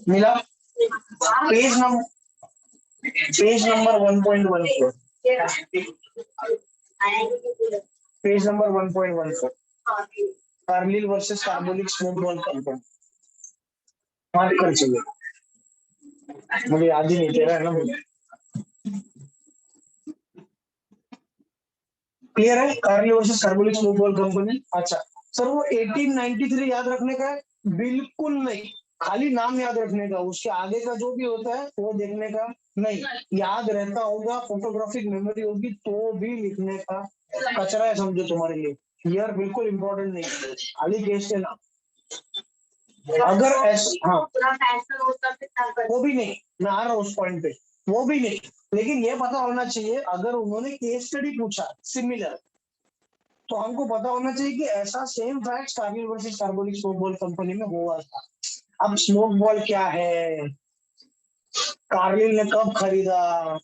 मिला? Page number 1.14, page number 1.14, Carlill versus Carbolic smoke ball Company. Mark कर चाहिए, मुझे याद ही नहीं तेरा है ना मुझे। क्लियर है? Kargil versus Carbolic smoke ball company. अच्छा सर, वो 1893 याद रखने का है? बिल्कुल नहीं, खाली नाम याद रखने का, उसके आगे का जो भी होता है वो देखने का नहीं। याद रहता होगा, फोटोग्राफिक मेमोरी होगी तो भी लिखने का कचरा है, समझो तुम्हारे लिए। यार बिल्कुल इंपॉर्टेंट नहीं है, खाली केस के नाम। अगर ऐसा, हाँ वो भी नहीं, मैं आ रहा हूँ उस पॉइंट पे, वो भी नहीं। लेकिन ये पता होना चाहिए, अगर उन्होंने केस स्टडी पूछा सिमिलर, तो हमको पता होना चाहिए कि ऐसा same fact Kargil versus Carbolic smoke ball company में हुआ था। अब स्मोक बॉल क्या है, कार्गिल ने कब खरीदा,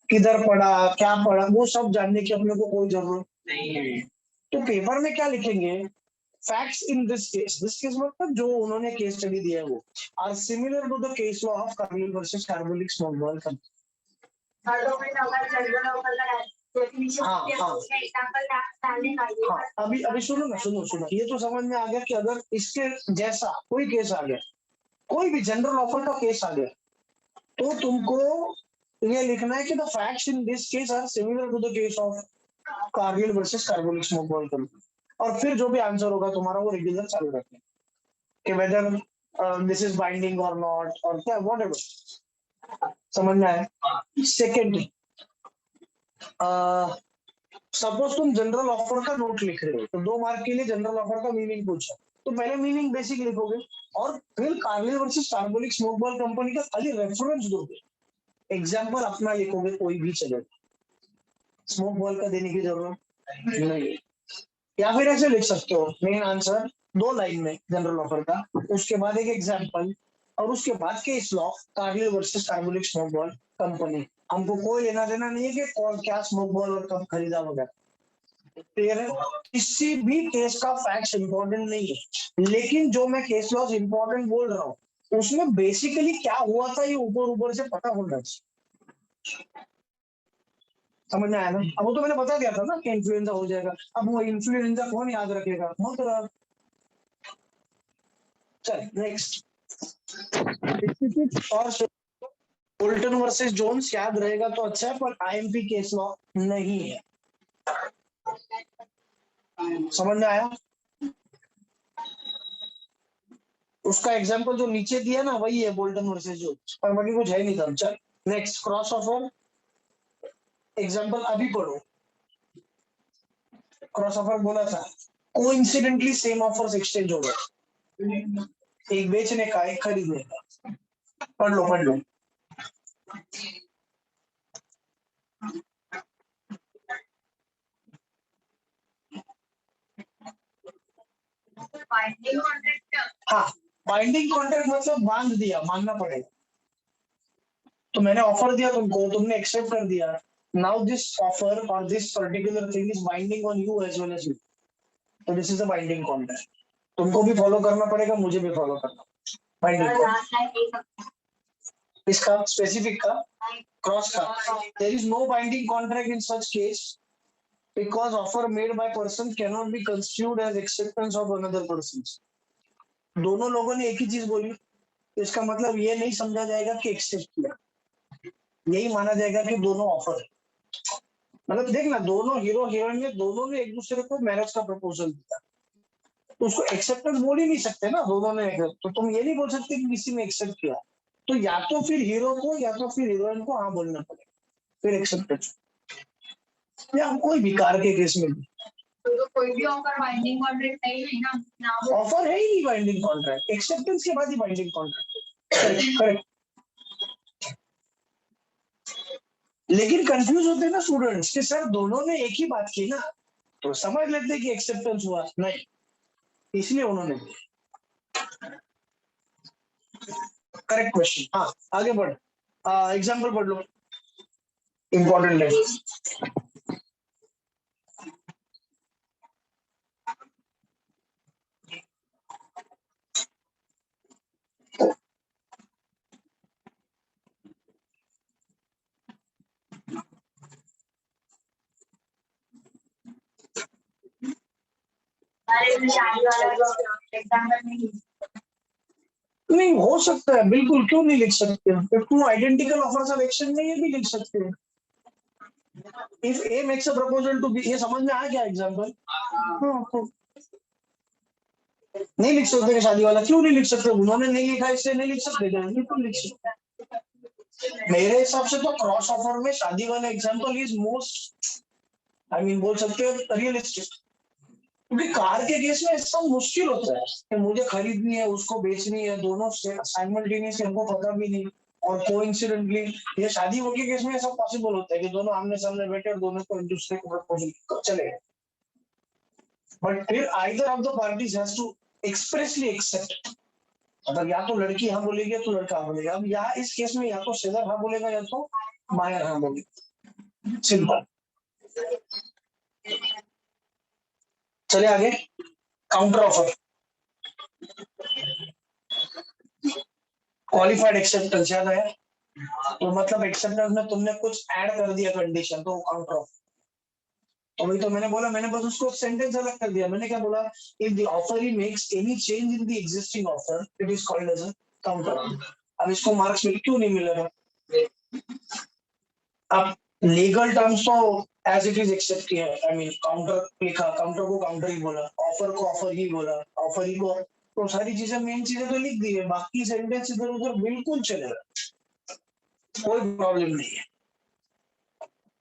किधर पड़ा, क्या पड़ा, वो सब जानने की अपने को कोई जरूरत नहीं है। तो पेपर में क्या लिखेंगे, फैक्ट्स इन दिस केस मतलब जो उन्होंने केस स्टडी दिया है वो are similar to the case law of Carlill versus Carbolic smoke ball company. हाँ हाँ हाँ, अभी अभी सुनो ना, सुनो, ये तो समझ में आ गया कि अगर इसके जैसा कोई केस आ गया, कोई भी जनरल ऑफर का केस आ गया, तो तुमको ये लिखना है कि the facts in this case are similar to the case of Carlill versus Carbolic smoke ball company. और फिर जो भी आंसर होगा तुम्हारा वो रेगुलर चालू रखें कि वेदर दिस इज बाइंडिंग और नॉट, और क्या व्हाटएवर। समझ में आया? सेकेंड, सपोज तुम जनरल ऑफर का नोट लिख रहे हो, तो 2 मार्क के लिए जनरल ऑफर का मीनिंग पूछा, तो पहले मीनिंग बेसिक लिखोगे और फिर Kargil versus Carbolic smoke ball company का खाली रेफरेंस दोगे, एग्जाम्पल अपना लिखोगे, कोई भी चलेगा, स्मोक बॉल का देने की जरूरत नहीं। या फिर ऐसे लिख सकते हो, मेन आंसर 2 लाइन में जनरल ऑफर का, उसके बाद एक एग्जाम्पल, और उसके बाद case law Kargil versus Carbolic smoke ball company. हमको कोई लेना देना नहीं है कि कौन क्या स्मोक बॉल और कब खरीदा वगैरह। क्लियर है? किसी भी केस का फैक्ट इंपॉर्टेंट नहीं है, लेकिन जो मैं केस लॉस इंपॉर्टेंट बोल रहा हूँ उसमें बेसिकली क्या हुआ था ये ऊपर ऊपर से पता होना चाहिए। समझ में आया ना? अब वो तो मैंने बता दिया था ना कि इन्फ्लुएंजा हो जाएगा। अब वो इन्फ्लुएंजा कौन याद रखेगा, मत रहा। चल नेक्स्ट, और बोल्टन वर्सेस जोन्स याद रहेगा तो अच्छा है, पर आईएमपी केस लॉ नहीं है। समझ में आया? उसका एग्जांपल जो नीचे दिया ना वही है बोल्टन वर्सेस जोन्स, पर बाकी कुछ है नहीं था। चल नेक्स्ट, क्रॉस ऑफर एग्जांपल अभी पढ़ो। क्रॉस ऑफर बोला था, कोइंसिडेंटली सेम ऑफर्स एक्सचेंज हो गए, एक बेचने का एक खरीदने का। पढ़ लो। हाँ, बाइंडिंग कॉन्ट्रैक्ट मतलब बांध दिया, मानना पड़ेगा। तो मैंने ऑफर दिया तुमको, तुमने एक्सेप्ट कर दिया, नाउ दिस ऑफर और this particular thing is binding on you as well as you, तो this is a binding contract. तुमको भी फॉलो करना पड़ेगा, मुझे भी फॉलो करना। बाइंडिंग इसका स्पेसिफिक का, क्रॉस का, there is no binding contract in such case because offer made by person cannot be construed as acceptance of another person's। दोनों लोगों ने एक ही चीज बोली, तो इसका मतलब ये नहीं समझा जाएगा कि एक्सेप्ट किया, यही माना जाएगा कि दोनों ऑफर है। मतलब देखना, दोनों हीरो हीरोइन ने दोनों ने एक दूसरे को मैरिज का प्रपोजल दिया, तो उसको एक्सेप्टेंस बोल ही नहीं सकते ना, दोनों ने। तो तुम ये नहीं बोल सकते कि किसी ने एक्सेप्ट किया, तो या तो फिर हीरो को या तो फिर हीरोइन को हाँ बोलना पड़ेगा, फिर एक्सेप्टेंस। या कोई भी कार के केस में भी तो कोई भी ऑफर बाइंडिंग कॉन्ट्रैक्ट नहीं है ना वो ऑफर है ही नहीं बाइंडिंग कॉन्ट्रैक्ट, एक्सेप्टेंस के बाद ही बाइंडिंग कॉन्ट्रैक्ट। करेक्ट। लेकिन कंफ्यूज होते हैं ना स्टूडेंट्स कि सर दोनों ने एक ही बात की ना, तो समझ लेते हैं कि एक्सेप्टेंस हुआ, नहीं इसलिए उन्होंने। Correct question. हाँ आगे बढ़, एग्जाम्पल पढ़ लो, इंपॉर्टेंट है। शादी वाला एग्जाम्पल नहीं नहीं हो सकता है, बिल्कुल, क्यों नहीं लिख सकते? Two identical offers of action में ये भी लिख सकते हैं। If A makes a proposal to B, ये समझ में आ गया एग्जांपल? हाँ, नहीं लिख सकते शादी वाला, क्यों नहीं लिख सकते? उन्होंने नहीं लिखा इसलिए नहीं लिख सकते, बिल्कुल लिख सकते। मेरे हिसाब से तो क्रॉस ऑफर में शादी वाला example is most, I mean बोल सकते हो रियलिस्टिक। क्योंकि कार के केस में ऐसा मुश्किल होता है कि मुझे खरीदनी है, उसको बेचनी है, दोनों साइमल्टेनियसली हमको पता भी नहीं, और कोइंसिडेंटली ये शादी के केस में ऐसा पॉसिबल होता है कि दोनों आमने सामने बैठे और दोनों को एक दूसरे को प्रपोजल चले। बट फिर either of the parties has to expressly accept, मतलब या तो लड़की हाँ बोलेगी या तो लड़का हाँ बोलेगा। अब या इस केस में या तो सेलर हाँ बोलेगा या तो बायर हाँ बोलेगा, सिंपल। चले आगे, काउंटर ऑफर, क्वालिफाइड एक्सेप्टेंस याद आया? तो मतलब एक्सेप्टेंस में तुमने कुछ ऐड कर दिया कंडीशन, तो काउंटर ऑफर। तो वही तो मैंने बोला, मैंने बस उसको सेंटेंस अलग कर दिया। मैंने क्या बोला? If the offer he makes any change in the existing offer it is called as a counter offer. अब इसको मार्क्स में क्यों नहीं मिलेगा? अब लीगल टर्म्स तो एज इट इज एक्सेप्ट किया है, आई मीन काउंटर लिखा, काउंटर को काउंटर ही बोला, ऑफर को ऑफर ही बोला, ऑफर ही को, तो सारी चीजें मेन चीजें तो लिख दी है, बाकी सेंटेंस इधर उधर बिल्कुल चलेगा, कोई प्रॉब्लम नहीं है।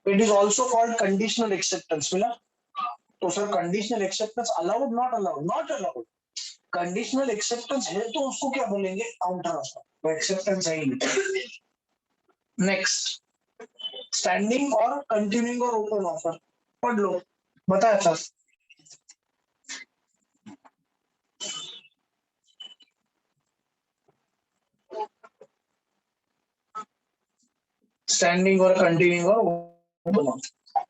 It is also called conditional acceptance, मिला? तो sir conditional acceptance allowed, not allowed? Not allowed. Conditional acceptance है तो उसको क्या बोलेंगे? काउंटर ऑफर, तो एक्सेप्टेंस है ही नहीं। नेक्स्ट, स्टैंडिंग और कंटिन्यूइंग और ओपन ऑफर पढ़ लो, बताया था। स्टैंडिंग और कंटिन्यूइंग और ओपन ऑफर,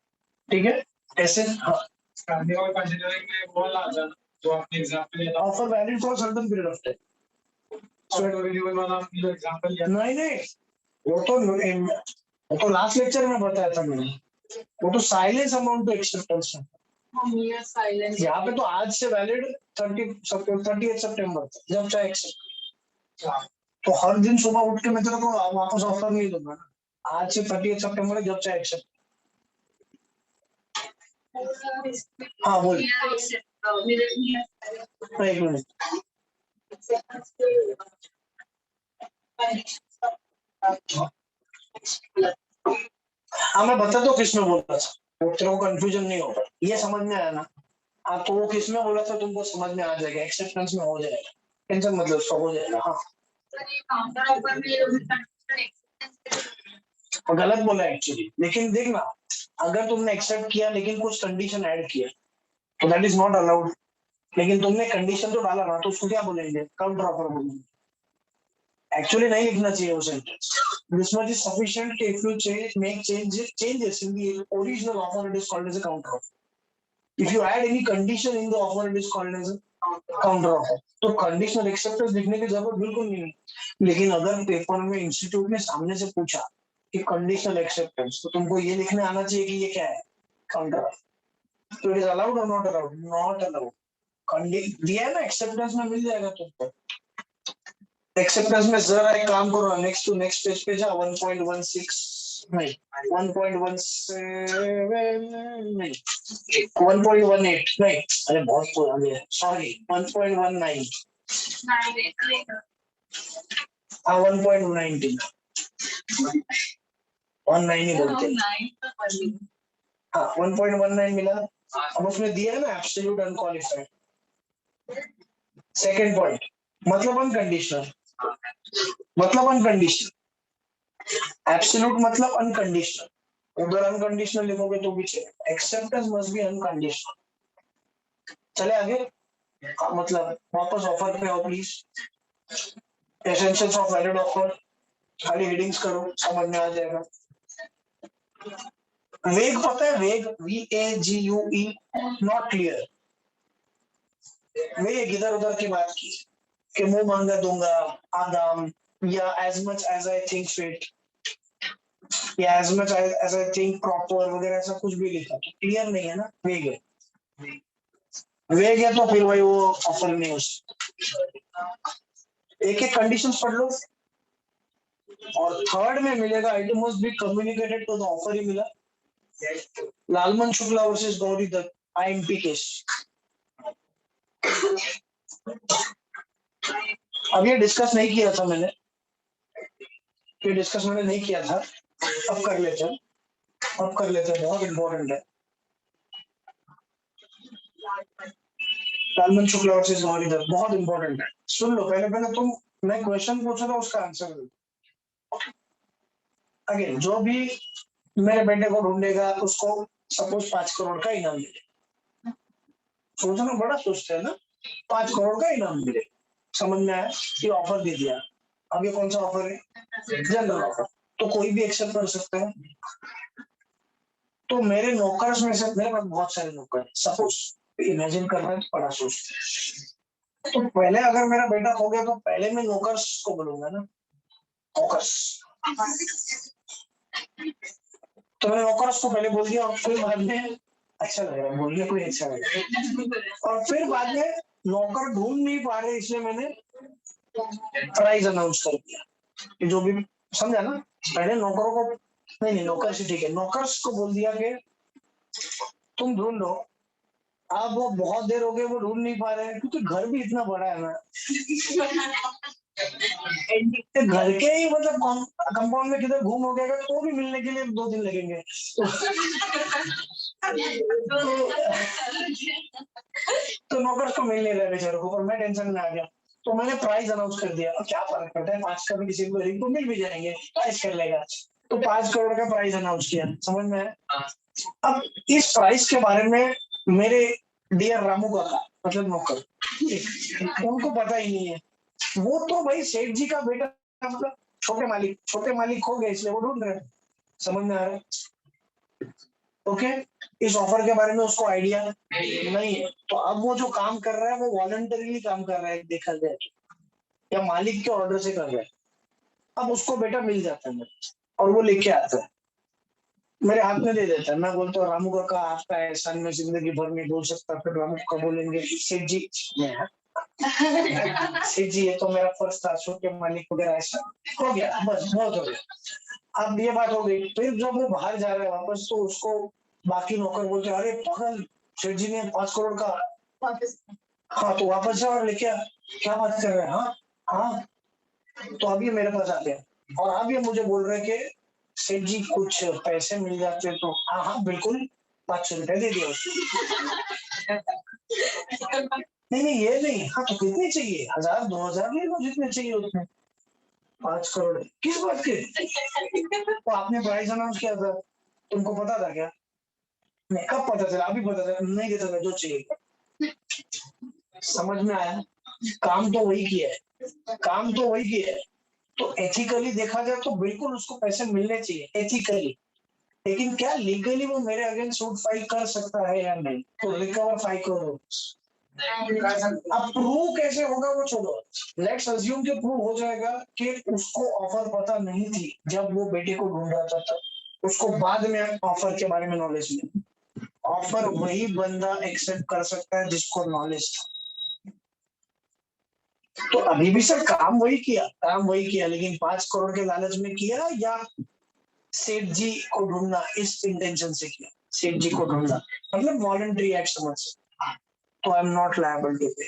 ठीक है? कैसे? हाँ, स्टैंडिंग और कंटिन्यूइंग में बोलना था जो आपने एग्जांपल दिया, offer valid for certain period of time. So renewal वाला जो एग्जांपल दिया, नहीं नहीं, वो तो लास्ट लेक्चर में बताया था मैंने, वो तो साइलेंस अमाउंट टू एक्सेप्टेंस है। यहाँ पे तो आज से वैलिड 30 सितंबर जब चाहे एक्सेप्ट। तो हर दिन सुबह उठ के मैं तेरे को वापस ऑफर नहीं दूंगा ना, आज से 30 सितंबर जब चाहे एक्सेप्ट। हाँ बोल, एक मिनट। हाँ मैं बता दो किसमें बोल रहा था, तेरे को कंफ्यूजन नहीं होगा, ये समझ में आया ना? हाँ तो वो किसमें बोला था तुमको समझ में आ जाएगा, एक्सेप्टेंस में हो जाएगा, टेंशन मतलब सब हो जाएगा। हाँ गलत बोला एक्चुअली, लेकिन देखना, अगर तुमने एक्सेप्ट किया लेकिन कुछ कंडीशन ऐड किया तो दैट इज नॉट अलाउड। लेकिन तुमने कंडीशन तो डाला ना, तो उसको क्या बोलेंगे? काउंटर ऑफर बोलेंगे। एक्चुअली नहीं लिखना चाहिए वो sentence. This much is sufficient if you make changes in the original offer, it is called as a counter offer. If you add any condition in the offer, it is called as a counter offer. तो conditional acceptance लिखने की जरूरत बिल्कुल नहीं है। लेकिन अगर paper में इंस्टीट्यूट ने सामने से पूछा कि कंडीशनल एक्सेप्टेंस, तो तुमको ये लिखने आना चाहिए कि ये क्या है? Counter offer. तो इट इज अलाउड और नॉट अलाउड? Not allowed. दिया है ना, एक्सेप्टेंस में मिल जाएगा तुमको। एक्सेप्टेंस में जरा एक काम करो, नेक्स्ट टू नेक्स्ट पेज पे जा, 1.16 नहीं 1.17 नहीं 1.18 नहीं, अरे बहुत पुरानी है, सॉरी 1.19, हाँ 1.19 19 ही बोलते हैं। हाँ 1.19 मिला। अब उसमें दिया है ना एब्सोल्यूट अनक्वालिफाइड। सेकंड पॉइंट मतलब अनकंडीशनल, मतलब अनकंडीशनल। एब्सोल्यूट मतलब अनकंडीशनल, उधर अनकंडीशनल लिखोगे तो भी चलेगा। Acceptance must be unconditional. चले आगे। मतलब वापस ऑफर पे आओ please. Essentials of valid offer, खाली हेडिंग्स करो, समझ में आ जाएगा। वेग पता है, वेग VAGUE, नॉट क्लियर। वेग इधर उधर की बात की कि मुंह मांगा दूंगा, आदाम, या as much as I think fit, या as much as I think proper वगैरह, ऐसा कुछ भी लिखा तो क्लियर नहीं है ना, वेग है। वेग है तो फिर वही वो ऑफर नहीं हो सकता। एक एक कंडीशन पढ़ लो। और थर्ड में मिलेगा it must be communicated to the offer ही मिला। Lalman Shukla versus Gauri Dutt IMP case. अब ये डिस्कस नहीं किया था मैंने, ये डिस्कस मैंने नहीं किया था, अब कर लेते हैं, अब कर लेते हैं, बहुत इंपॉर्टेंट है। लालमन शुक्ला वर्सेस गौरी दत्त बहुत इंपॉर्टेंट है, सुन लो। पहले पहले तुम, मैं क्वेश्चन पूछा था उसका आंसर दो। अगेन जो भी मेरे बेटे को ढूंढेगा उसको सपोज 5 करोड़ का इनाम मिले। सोचना बड़ा सोचते हैं ना, 5 करोड़ का इनाम मिले। समझ में आया, ये ऑफर दे दिया। अब ये कौन सा ऑफर है? जनरल ऑफर, तो कोई भी एक्सेप्ट कर सकता है। तो मेरे नौकर्स में से, मेरे पास बहुत सारे नौकर, सपोज इमेजिन कर रहे हैं, बड़ा सोचते। तो पहले अगर मेरा बेटा हो गया तो पहले मैं नौकर्स को बोलूंगा ना, नौकर्स। तो मैंने नौकर्स को पहले बोल दिया और फिर बाद में अच्छा लग रहा है बोल दिया, कोई अच्छा लग रहा है, और फिर बाद में नौकर ढूंढ नहीं पा रहे इसलिए मैंने प्राइस अनाउंस कर दिया। कि जो भी, समझा ना, पहले नौकरों को, नहीं नहीं नौकर से ठीक है, नौकर्स को बोल दिया कि तुम ढूंढो। अब वो बहुत देर हो गई, वो ढूंढ नहीं पा रहे हैं क्योंकि घर भी इतना बड़ा है ना। घर के ही मतलब कंपाउंड में किधर घूम हो गया तो भी मिलने के लिए 2 दिन लगेंगे। तो नौकर को मिल नहीं रहा बेचारों को, पर मैं टेंशन में आ गया। तो मैंने प्राइस अनाउंस कर दिया, और क्या फर्क पड़ता है 5 का भी, किसी को गरीब को मिल भी जाएंगे, प्राइस कर लेगा। तो 5 करोड़ का प्राइस अनाउंस किया, समझ में आया। अब इस प्राइस के बारे में मेरे डियर रामू काका, मतलब नौकर, उनको पता ही नहीं है। वो तो भाई सेठ जी का बेटा, मतलब छोटे मालिक हो गए इसलिए वो ढूंढ रहे हैं। समझ में आ रहा है? ओके। इस ऑफर के बारे में उसको आइडिया नहीं है, तो अब वो जो काम कर रहा है वो वॉलंटरीली काम कर रहा है देखा जाए, या मालिक के ऑर्डर से कर रहा है। अब उसको बेटा मिल जाता है और वो लेके आता है, मेरे हाथ में दे देता है। मैं बोलता हूँ रामू काका आपका एहसान में जिंदगी भर नहीं भूल सकता। फिर रामू काका बोलेंगे सेठ जी, सेठ जी ये तो मेरा फर्ज था, छोटे मालिक वगैरह, ऐसा हो गया, बस बहुत हो गया। अब ये बात हो गई, फिर जब वो बाहर जा रहा है वापस तो उसको बाकी नौकर बोलते अरे पागल, सेठ जी ने 5 करोड़ का वापस, हाँ तो वापस जा और लेके आ। क्या बात कर रहे हैं, हाँ हाँ। तो अब ये मेरे पास आते हैं और अब ये मुझे बोल रहे हैं कि सेठ जी कुछ पैसे मिल जाते तो, हाँ हाँ बिल्कुल 500 रुपए दे दिया उसको। नहीं नहीं ये नहीं, हाँ तो कितने चाहिए, 1000 2000 ले लो जितने चाहिए उतने। 5 करोड़ किस बात के? तो आपने प्राइस अनाउंस किया था, तुमको पता था क्या? नहीं कब पता चला? अभी पता चला? नहीं देता था जो चाहिए। समझ में आया? काम तो वही किया है, काम तो वही किया है। तो एथिकली देखा जाए तो बिल्कुल उसको पैसे मिलने चाहिए एथिकली, लेकिन क्या लीगली वो मेरे अगेंस्ट सूट फाइल कर सकता है या नहीं? तो रिकवर 5 करोड़। अब प्रूव कैसे होगा वो छोड़ो, लेट्स अज्यूम कि प्रूव हो जाएगा कि उसको ऑफर पता नहीं थी जब वो बेटे को ढूंढ रहा था, तब उसको बाद में ऑफर के बारे में नॉलेज मिली। ऑफर वही बंदा एक्सेप्ट कर सकता है जिसको नॉलेज था। तो अभी भी सर काम वही किया, काम वही किया, लेकिन 5 करोड़ के लालच में किया या सेठ जी को ढूंढना इस इंटेंशन से किया? सेठ जी को ढूंढना मतलब वॉलंटरी एक्ट समझ, तो I am not liable to pay.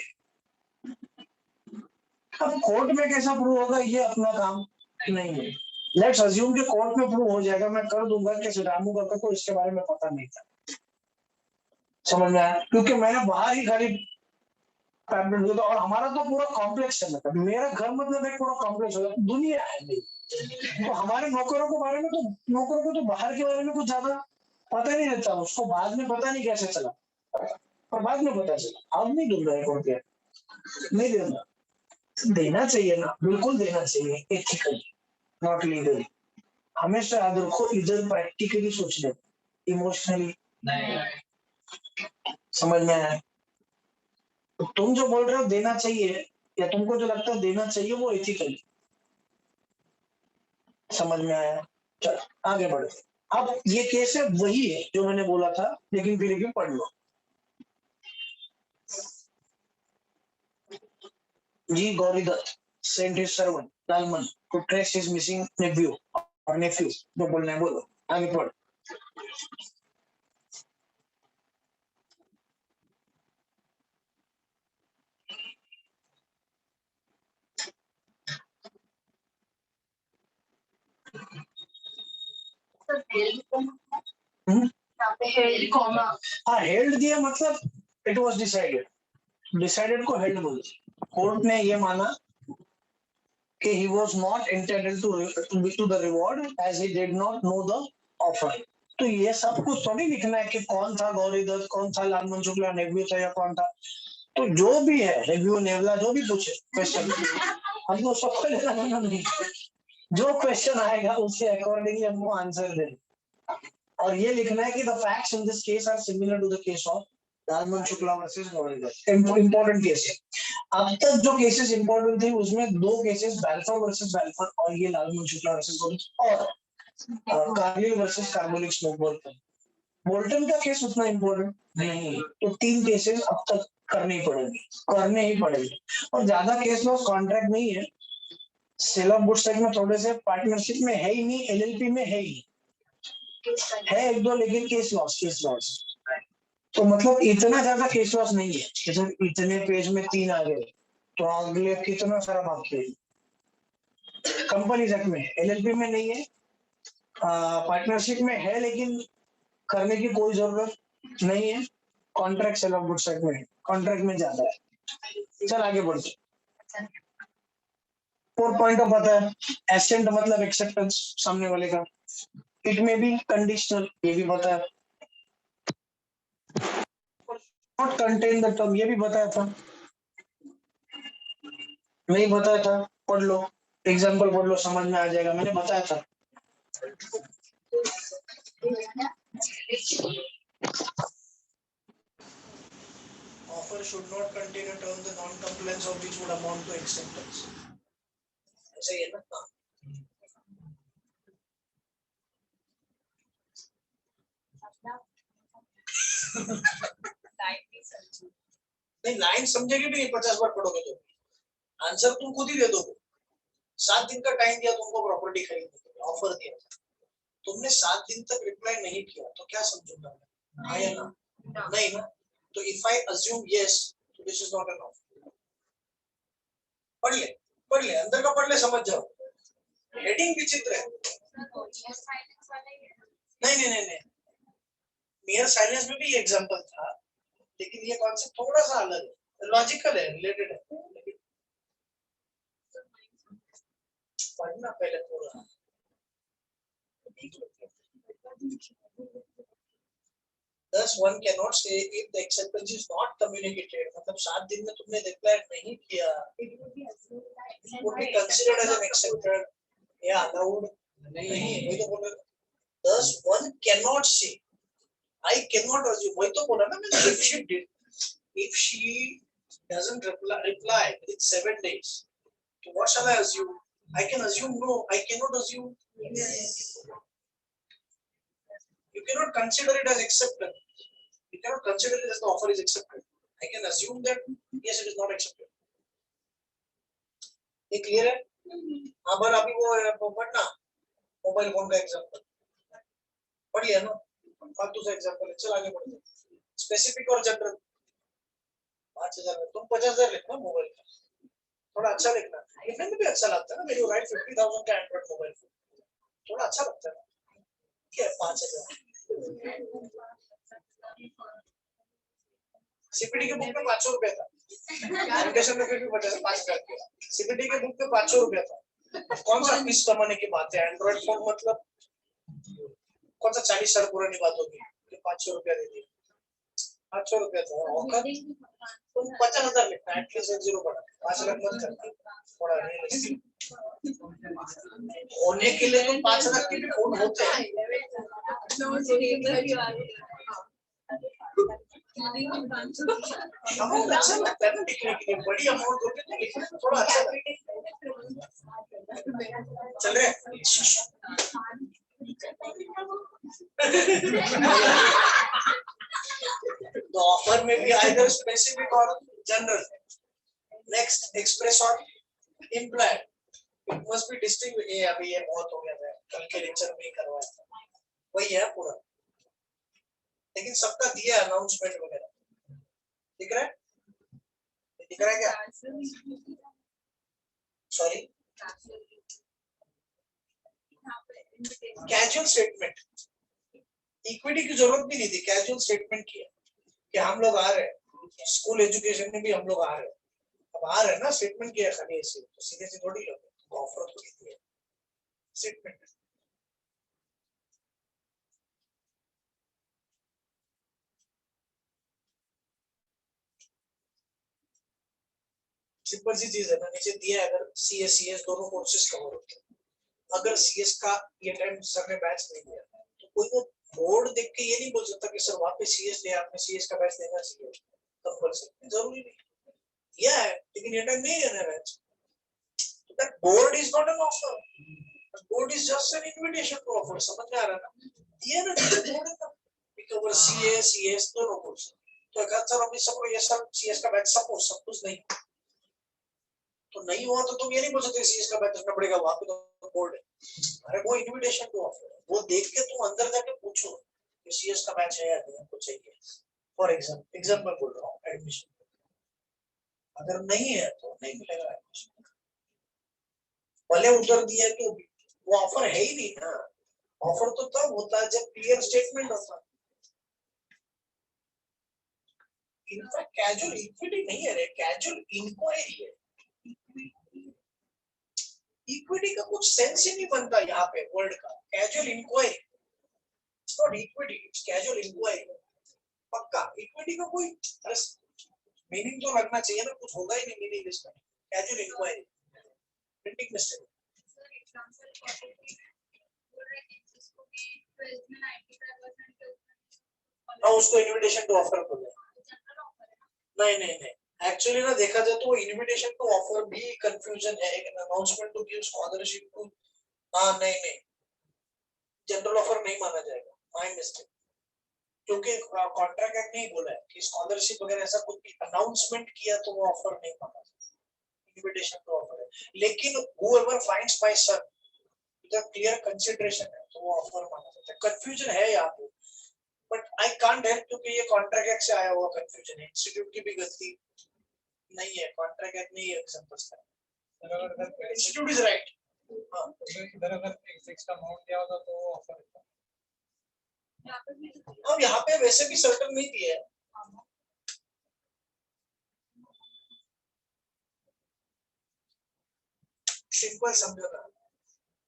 अब कोर्ट में कैसा प्रूव होगा ये अपना काम नहीं है। लेट्स अज्यूम कि कोर्ट में प्रूव हो जाएगा, मैं कर दूंगा कि रामू काका को इसके बारे में पता नहीं था, समझ में आया? क्योंकि मैंने बाहर ही खाली पैम्पलेट दिया था और हमारा तो पूरा कॉम्प्लेक्स है, मतलब मेरा घर मतलब एक पूरा कॉम्प्लेक्स हो, दुनिया है मेरी। तो हमारे नौकरों के बारे में तो, नौकरों को तो बाहर के बारे में कुछ ज्यादा पता नहीं रहता, उसको बाद में पता नहीं कैसे चला, और बाद में पता चला। अब नहीं दूंगा 1 रुपया, नहीं देना, देना चाहिए ना, बिल्कुल देना चाहिए, एथिकली नॉट लीगली। हमेशा याद रखो, इधर प्रैक्टिकली सोचने, इमोशनली नहीं। समझ में आया? तो तुम जो बोल रहे हो देना चाहिए, या तुमको जो लगता है देना चाहिए, वो एथिकली। समझ में आया? चलो आगे बढ़े। अब ये केस है वही है जो मैंने बोला था, लेकिन फिर भी पढ़ लो जी। Gauridutt sent his servant Lalman to trace his missing nephew और नेफ्यू, जो बोलना है बोलो, आगे पढ़। हम्म? हाँ, हेल्ड दिया मतलब इट वाज डिसाइडेड, डिसाइडेड को हेल्ड बोलते। कोर्ट ने ये माना कि he was not entitled to the reward as he did not know the offer। तो ये सब कुछ थोड़ी लिखना है कि कौन था गौरीदत्त, कौन था लालमन शुक्ला, नेव्यू था या कौन था। तो जो भी है, नेव्यू नेवला जो भी पूछे क्वेश्चन, हमको सबको लेना देना नहीं, जो क्वेश्चन आएगा उसके अकॉर्डिंगली हमको आंसर देना। और ये लिखना है कि the facts in this case are similar to the case of Lalman Shukla versus Gauridatt. Important case है। अब तक जो केसेस इंपॉर्टेंट थे उसमें 2 केसेस, बैल्फोर वर्सेस बैल्फोर और ये लालमन शुक्ला वर्सेस गौरीदत्त, और Kargil versus carbonic smoke Bolton. Bolton का केस उतना इंपॉर्टेंट नहीं, तो 3 केसेस अब तक करने ही पड़ेंगे, करने ही पड़ेंगे। और ज्यादा केस लॉस कॉन्ट्रैक्ट नहीं है, सेल ऑफ गुड्स में थोड़े से पार्टनरशिप में है ही नहीं, एलएलपी में है ही है 1-2, लेकिन केस लॉस। तो मतलब इतना ज्यादा केस लॉस नहीं है, जैसे इतने पेज में 3 आ गए तो अगले कितना सारा बाकी है। कंपनी एक्ट में, एलएलपी में नहीं है, पार्टनरशिप में है लेकिन करने की कोई जरूरत नहीं है, contract sale of goods act में, कॉन्ट्रैक्ट में ज्यादा है। चल आगे बढ़ते। 4 पॉइंट ऑफ आता है, एसेंट मतलब एक्सेप्टेंस सामने वाले का, इट में बी कंडीशनल, ये भी बताया, नॉट कंटेन द टर्म, ये भी बताया था, नहीं बताया था, पढ़ लो, एग्जाम्पल पढ़ लो, समझ में आ जाएगा, मैंने बताया था। Offer should not contain a term the non-compliance of which would amount to acceptance। ऐसा ही है ना? नहीं, लाइन समझेगी भी नहीं, 50 बार पढ़ोगे तो आंसर तुम खुद ही दे दोगे। 7 दिन का टाइम दिया तुमको प्रॉपर्टी खरीदने के लिए, ऑफर दिया, तुमने 7 दिन तक रिप्लाई नहीं किया तो क्या समझूंगा मैं? हाँ या ना? नहीं ना? तो इफ आई अज्यूम यस, तो this is not an offer. पढ़ ले अंदर का पढ़ ले, समझ जाओ। हेडिंग विचित्र है। नहीं, मियर साइलेंस में भी ये एग्जांपल था, लेकिन ये कॉन्सेप्ट थोड़ा सा अलग है, लॉजिकल है, रिलेटेड है। पढ़ना पहले पूरा। Thus one cannot say if the acceptance is not communicated, मतलब 7 दिन में तुमने रिप्लाई नहीं किया, it would be considered as an accepted या allowed नहीं, वही तो बोल रहा। Thus one cannot say, I cannot assume, वही तो बोला ना मैंने, if she doesn't reply within 7 days, so what shall I assume? I can assume no, I cannot assume yes. You cannot consider it as accepted. You cannot consider it as the offer is accepted. I can assume that yes, it is not accepted. ये clear है? हाँ, पर अभी वो पढ़ना mobile phone का example पढ़ लिया ना, फालतू सा एग्जांपल है। चल आगे बढ़ते हैं। स्पेसिफिक और जनरल 5000 में तुम 50,000 लिखना मोबाइल का, थोड़ा अच्छा लिखना। लिखने में भी अच्छा लगता है ना, मेरे को राइट 50,000 का एंड्रॉइड मोबाइल थोड़ा अच्छा लगता है। क्या 5000 सीपीटी के बुक में 500 रुपया था, फाउंडेशन में फिर भी 5,000 किया। सीपीटी के बुक में 500 रुपया था। कौन सा फीस जमाने की बात है? एंड्रॉइड फोन मतलब कौन सा 40 साल पुरानी बात होगी कि 500 रुपया दे दिए। 500 रुपया था, औकात 50,000 लिखना, एटलीस्ट एक जीरो बढ़ा, 5 लाख मत करना, थोड़ा रियलिस्टिक होने के लिए तो 5 लाख के भी फोन होते हैं। अमाउंट अच्छा लगता है ना लिखने के लिए, बड़ी अमाउंट होती है तो लिखने में थोड़ा अच्छा लगता है। चल रहे तो ऑफर में भी आइदर स्पेसिफिक और जनरल। नेक्स्ट, एक्सप्रेस और implied, it must B distinct. ये अभी ये बहुत हो गया है, कल के लेक्चर में ही करवाया था, वही है पूरा, लेकिन सबका दिया अनाउंसमेंट वगैरह। दिख रहा है? दिख रहा है क्या? सॉरी, कैजुअल स्टेटमेंट, इक्विटी की जरूरत भी नहीं थी, कैजुअल स्टेटमेंट किया कि हम लोग आ रहे हैं, स्कूल एजुकेशन में भी हम लोग आ रहे हैं। अब आ रहे हैं ना, स्टेटमेंट किया खाली ऐसे, तो सीधे से थोड़ी लोग ऑफर तो दिया स्टेटमेंट। सिंपल सी चीज है ना, नीचे दिया है, अगर सीएस दोनों कोर्सेज कवर होते हैं, अगर सीएस का ये टाइम सर ने बैच नहीं दिया तो कोई वो बोर्ड देख के ये नहीं बोल सकता कि सर वहां पे सीएस दिया, आपने सीएस का बैच देना चाहिए, कंपल्सरी जरूरी नहीं दिया है, लेकिन ये टाइम नहीं देना है बैच, तो that board is not an offer, board is just an invitation to offer. समझ में आ रहा है ना? दिया ना बोर्ड का कवर सीएस दोनों कोर्स, तो एक सर अभी सबको ये सब सीएस का बैच सब कुछ नहीं, तो नहीं हुआ तो तुम ये नहीं बोल सकते सीएस का बैच रखना पड़ेगा, वहां पे तो बोर्ड है। अरे वो इनविटेशन टू ऑफर, वो देख के तुम अंदर जाके पूछो कि सीएस का बैच है या नहीं, आपको चाहिए। फॉर एग्जांपल बोल रहा हूँ, एडमिशन अगर नहीं है तो नहीं मिलेगा एडमिशन, भले उधर दिया तो भी वो ऑफर है ही नहीं ना। ऑफर तो तब होता है जब क्लियर स्टेटमेंट होता है। इनफैक्ट कैजुअल इक्विटी नहीं है रे, कैजुअल इंक्वायरी है। इक्विटी का कुछ सेंस ही नहीं बनता यहाँ पे वर्ड का, casual inquiry, it's not equity, it's casual inquiry. पक्का इक्विटी का कोई मीनिंग तो लगना चाहिए ना, कुछ होगा ही नहीं मीनिंग इसका। Casual inquiry, printing mistake. उसको इनविटेशन टू ऑफर बोले। नहीं, एक्चुअली ना देखा जाए तो इनविटेशन टू ऑफर भी कंफ्यूजन है, एक announcement to give scholarship to, हाँ नहीं, जनरल ऑफर नहीं माना जाएगा, माय मिस्टेक, क्योंकि कॉन्ट्रैक्ट एक्ट नहीं बोला है कि स्कॉलरशिप वगैरह ऐसा कुछ भी अनाउंसमेंट किया तो वो ऑफर नहीं माना जाएगा, इनविटेशन टू ऑफर है। लेकिन whoever finds my son with a clear consideration है तो वो ऑफर माना जाता है। कंफ्यूजन है यहाँ पे, बट आई कांट हेल्प, क्योंकि ये कॉन्ट्रैक्ट एक्ट से आया हुआ कंफ्यूजन है, इंस्टीट्यूट की भी गलती नहीं है, कॉन्ट्रैक्ट एक्ट नहीं है समझता है, इंस्टीट्यूट इज राइट। हां इधर अगर फिक्स्ड अमाउंट दिया होता तो ऑफर था, अब यहाँ पे वैसे भी सर्टन नहीं दिया है। सिंपल समझो ना,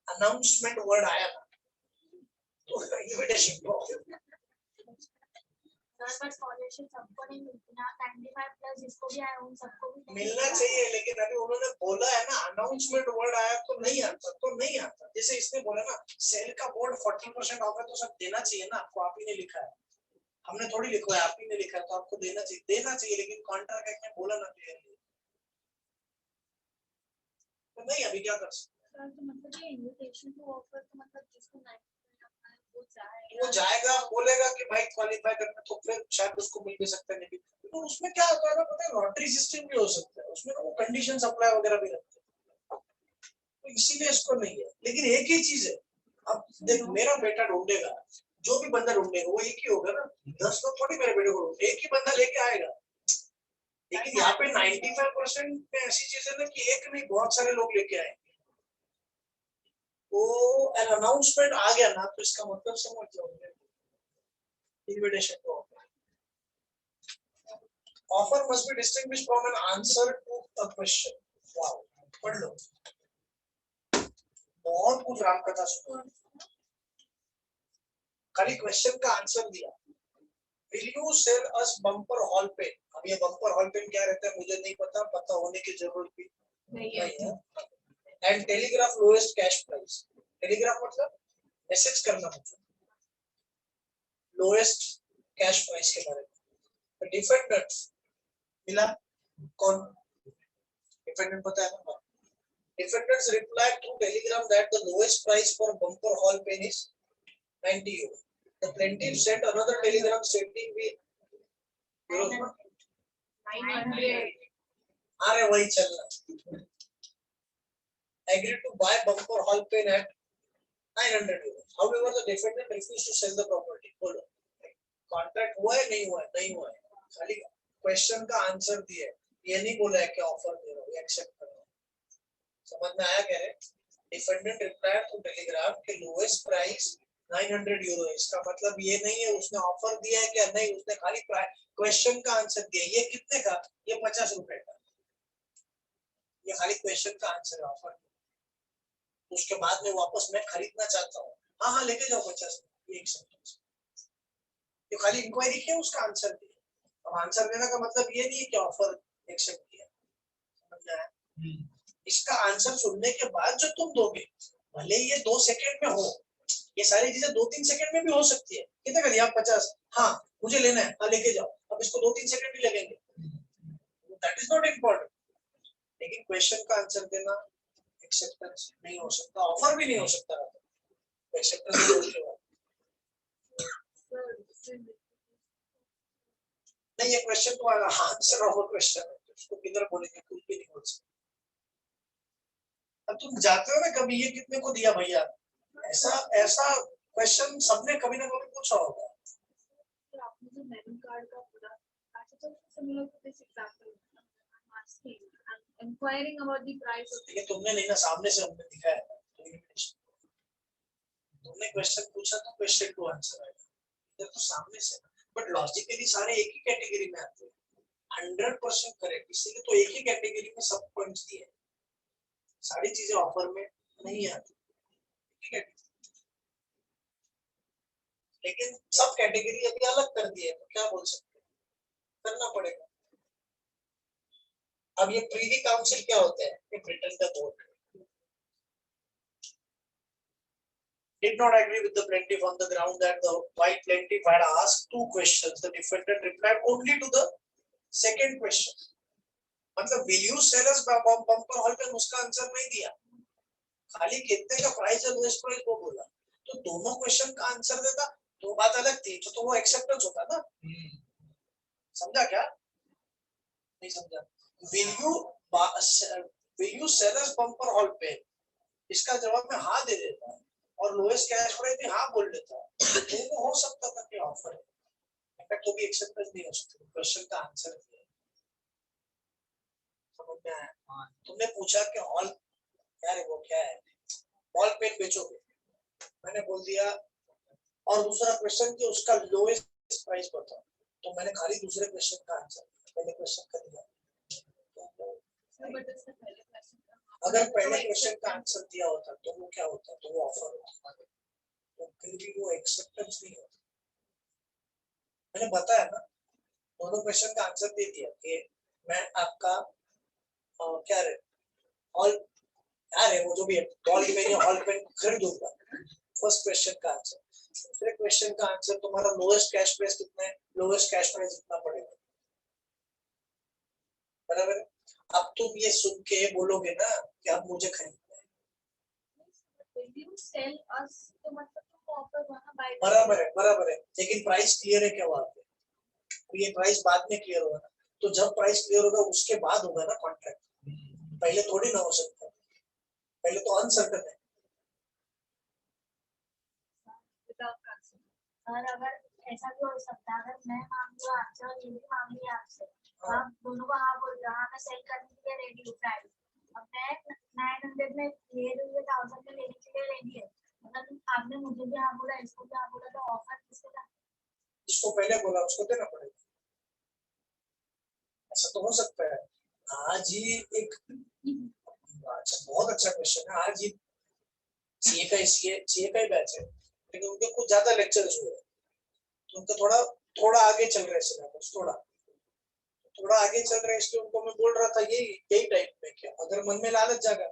अनाउंसमेंट वर्ड आया ना तो इनविटेशन टू ऑफर स्कॉलरशिप सबको नहीं मिलती ना, 95 प्लस जिसको भी आया उन सबको भी मिलना चाहिए, लेकिन अभी उन्होंने बोला है ना अनाउंसमेंट वर्ड आया तो नहीं आता, जैसे इसने बोला ना सेल का बोर्ड 40% ऑफ है तो सब देना चाहिए ना आपको, आप ही ने लिखा है, हमने थोड़ी लिखा है, आप ही ने लिखा है, तो आपको देना चाहिए, लेकिन कॉन्ट्रैक्ट एक्ट में बोला ना क्लियरली, तो नहीं अभी क्या कर सकते। तो मतलब ये इनविटेशन टू ऑफर तो मतलब जिसको नहीं वो जाएगा बोलेगा कि भाई क्वालिफाई करना, तो फिर शायद उसको मिल भी सकता है, लेकिन तो उसमें क्या होता है ना पता है, लॉटरी सिस्टम भी हो सकता है, उसमें वो कंडीशन अप्लाई वगैरह भी रहते हैं, तो इसीलिए इसको नहीं है। लेकिन एक ही चीज है, अब देख मेरा बेटा ढूंढेगा, जो भी बंदा ढूंढेगा वो एक ही होगा ना, 10 लोग थोड़ी मेरे बेटे को ढूंढेंगे, एक ही बंदा लेके आएगा। लेकिन यहाँ पे 95% में ऐसी चीज है ना कि एक नहीं बहुत सारे लोग लेके आएंगे, वो एन अनाउंसमेंट आ गया ना तो इसका मतलब समझ जाओगे, invitation to offer. Offer must be distinguished from an answer to a question. Wow, पढ़ लो. बहुत कुछ रामकथा सुना. खाली क्वेश्चन का आंसर दिया. Will you sell us bumper hall pen? अब ये bumper hall pen क्या रहता है मुझे नहीं पता. पता होने की जरूरत भी नहीं है. And telegraph lowest cash price. Telegraph मतलब मैसेज करना मतलब. Lowest cash price के बारे में. The defendants मिला कौन? Defendant पता है ना? Defendants replied through telegram that the lowest price for bumper hall pen is 90 euro. The plaintiff sent another telegram stating we 900. अरे वही चल रहा. Agreed to buy bumper hall pen at 900 euro. However, the defendant refused to sell the property. बोलो contract हुआ है नहीं हुआ है? नहीं हुआ है. खाली क्वेश्चन का आंसर दिया है. ये नहीं बोला है कि ऑफर दे रहा हूँ एक्सेप्ट कर रहा हूँ. समझ में आया क्या है? डिफेंडेंट रिप्लाई टू टेलीग्राम के लोएस्ट प्राइस 900 यूरो है. इसका मतलब ये नहीं है उसने ऑफर दिया है क्या? नहीं, उसने खाली क्वेश्चन का आंसर दिया. ये कितने का? ये 50 रुपए का. ये खाली क्वेश्चन का आंसर है. ऑफर उसके बाद में वापस मैं खरीदना चाहता हूँ. हाँ हाँ लेके जाओ 50. एक सेंटेंस. ये खाली इंक्वायरी किया उसका आंसर दिया. अब आंसर देने का मतलब ये नहीं है कि ऑफर एक्सेप्ट किया. समझ में आया? इसका आंसर सुनने के बाद जो तुम दोगे भले ये 2 सेकंड में हो. ये सारी चीजें 2-3 सेकंड में भी हो सकती है. कितने का दिया? 50. हाँ मुझे लेना है. हाँ लेके जाओ. अब इसको 2-3 सेकंड भी लगेंगे. That is not important. लेकिन क्वेश्चन का आंसर देना एक्सेप्टेंस नहीं हो सकता. ऑफर भी नहीं हो सकता. एक्सेप्टेंस बोलते हो नहीं. ये क्वेश्चन तो आंसर ऑफ अ क्वेश्चन है. उसको किधर बोलेंगे? कुछ भी नहीं बोल सकते. अब तुम जाते हो ना कभी ये कितने को दिया भैया? ऐसा ऐसा क्वेश्चन सबने कभी ना कभी पूछा होगा. तो आपने जो मेनू कार्ड का पूरा अच्छा तो similar to this example I'm asking I'm inquiring about the price of ये तुमने नहीं ना, सामने से हमने दिखाया. तुमने क्वेश्चन पूछा तो क्वेश्चन टू आंसर आएगा. इधर तो सामने से. बट लॉजिकली सारे एक ही कैटेगरी में आते हैं. 100% करेक्ट. इसीलिए तो एक ही कैटेगरी में सब पॉइंट्स दिए. सारी चीजें ऑफर में नहीं आती. ठीक है. लेकिन सब कैटेगरी अभी अलग कर दी है तो क्या बोल सकते हैं? करना पड़ेगा. अब ये प्रीवी काउंसिल क्या होता है? ये ब्रिटेन का court did not agree with the plaintiff on the ground that the white plaintiff had asked 2 questions. The defendant replied only to the second question. मतलब will you sell us bumper hall pen? उसका answer नहीं दिया. खाली कितने का price है lowest price वो बोला. तो दोनों क्वेश्चन का आंसर देता तो बात अलग थी. तो वो एक्सेप्टेंस होता ना. समझा क्या? नहीं समझा. will you sell us bumper hall pen? इसका जवाब में हाँ दे देता और लोएस्ट कैश प्राइस भी हाँ बोल देता. तो हो सकता था कि ऑफर है. इनफैक्ट तो भी एक्सेप्टेंस नहीं हो सकता. क्वेश्चन का आंसर है. समझ में आया? तुमने पूछा कि हॉल यार वो क्या है? हॉल पेन बेचोगे? मैंने बोल दिया. और दूसरा क्वेश्चन कि उसका लोएस्ट प्राइस बताओ. तो मैंने खाली दूसरे क्वेश्चन का आंसर पहले क्वेश्चन का दिया. अगर पहले क्वेश्चन का आंसर दिया होता तो वो क्या होता? तो वो ऑफर होता. तो फिर भी वो एक्सेप्टेंस नहीं होता. मैंने बताया ना दोनों क्वेश्चन का आंसर दे दिया कि मैं आपका क्या है हॉल यार है वो जो भी है हॉल पेन या हॉल पेन खरीदूंगा. फर्स्ट क्वेश्चन का आंसर. दूसरे क्वेश्चन का आंसर तुम्हारा लोएस्ट कैश प्राइस कितना है? लोएस्ट कैश प्राइस कितना पड़ेगा? बराबर. अब तुम ये सुन के बोलोगे ना कि अब मुझे खरीदना है. बराबर है. लेकिन प्राइस क्लियर है क्या वहां पे? ये प्राइस बाद में क्लियर होगा ना. तो जब प्राइस क्लियर होगा उसके बाद होगा ना कॉन्ट्रैक्ट. पहले थोड़ी ना हो सकता. पहले तो अनसर्टेन है. और अगर ऐसा भी हो सकता है अगर मैं मांग लूं आपसे और ये भी मांग ली आपसे आप दोनों को हाँ बोल रहा मैं सेल करने के लिए रेडी हूँ. प्राइस अब मैं 900 में ले रही हूँ 1000 में लेने के लिए रेडी है. मतलब आपने मुझे भी हाँ बोला इसको भी हाँ बोला तो ऑफर किसका? जिसको पहले बोला उसको देना पड़ेगा. ऐसा तो हो सकता है। आज ही एक अच्छा, बहुत अच्छा क्वेश्चन है। आज ही सीए का ही बैच है, लेकिन उनके कुछ ज्यादा लेक्चर्स हुए, तो उनका थोड़ा आगे चल रहा है सिलेबस, थोड़ा आगे चल रहा है, इसलिए उनको मैं बोल रहा था यही टाइप में, क्या अगर मन में लालच जागा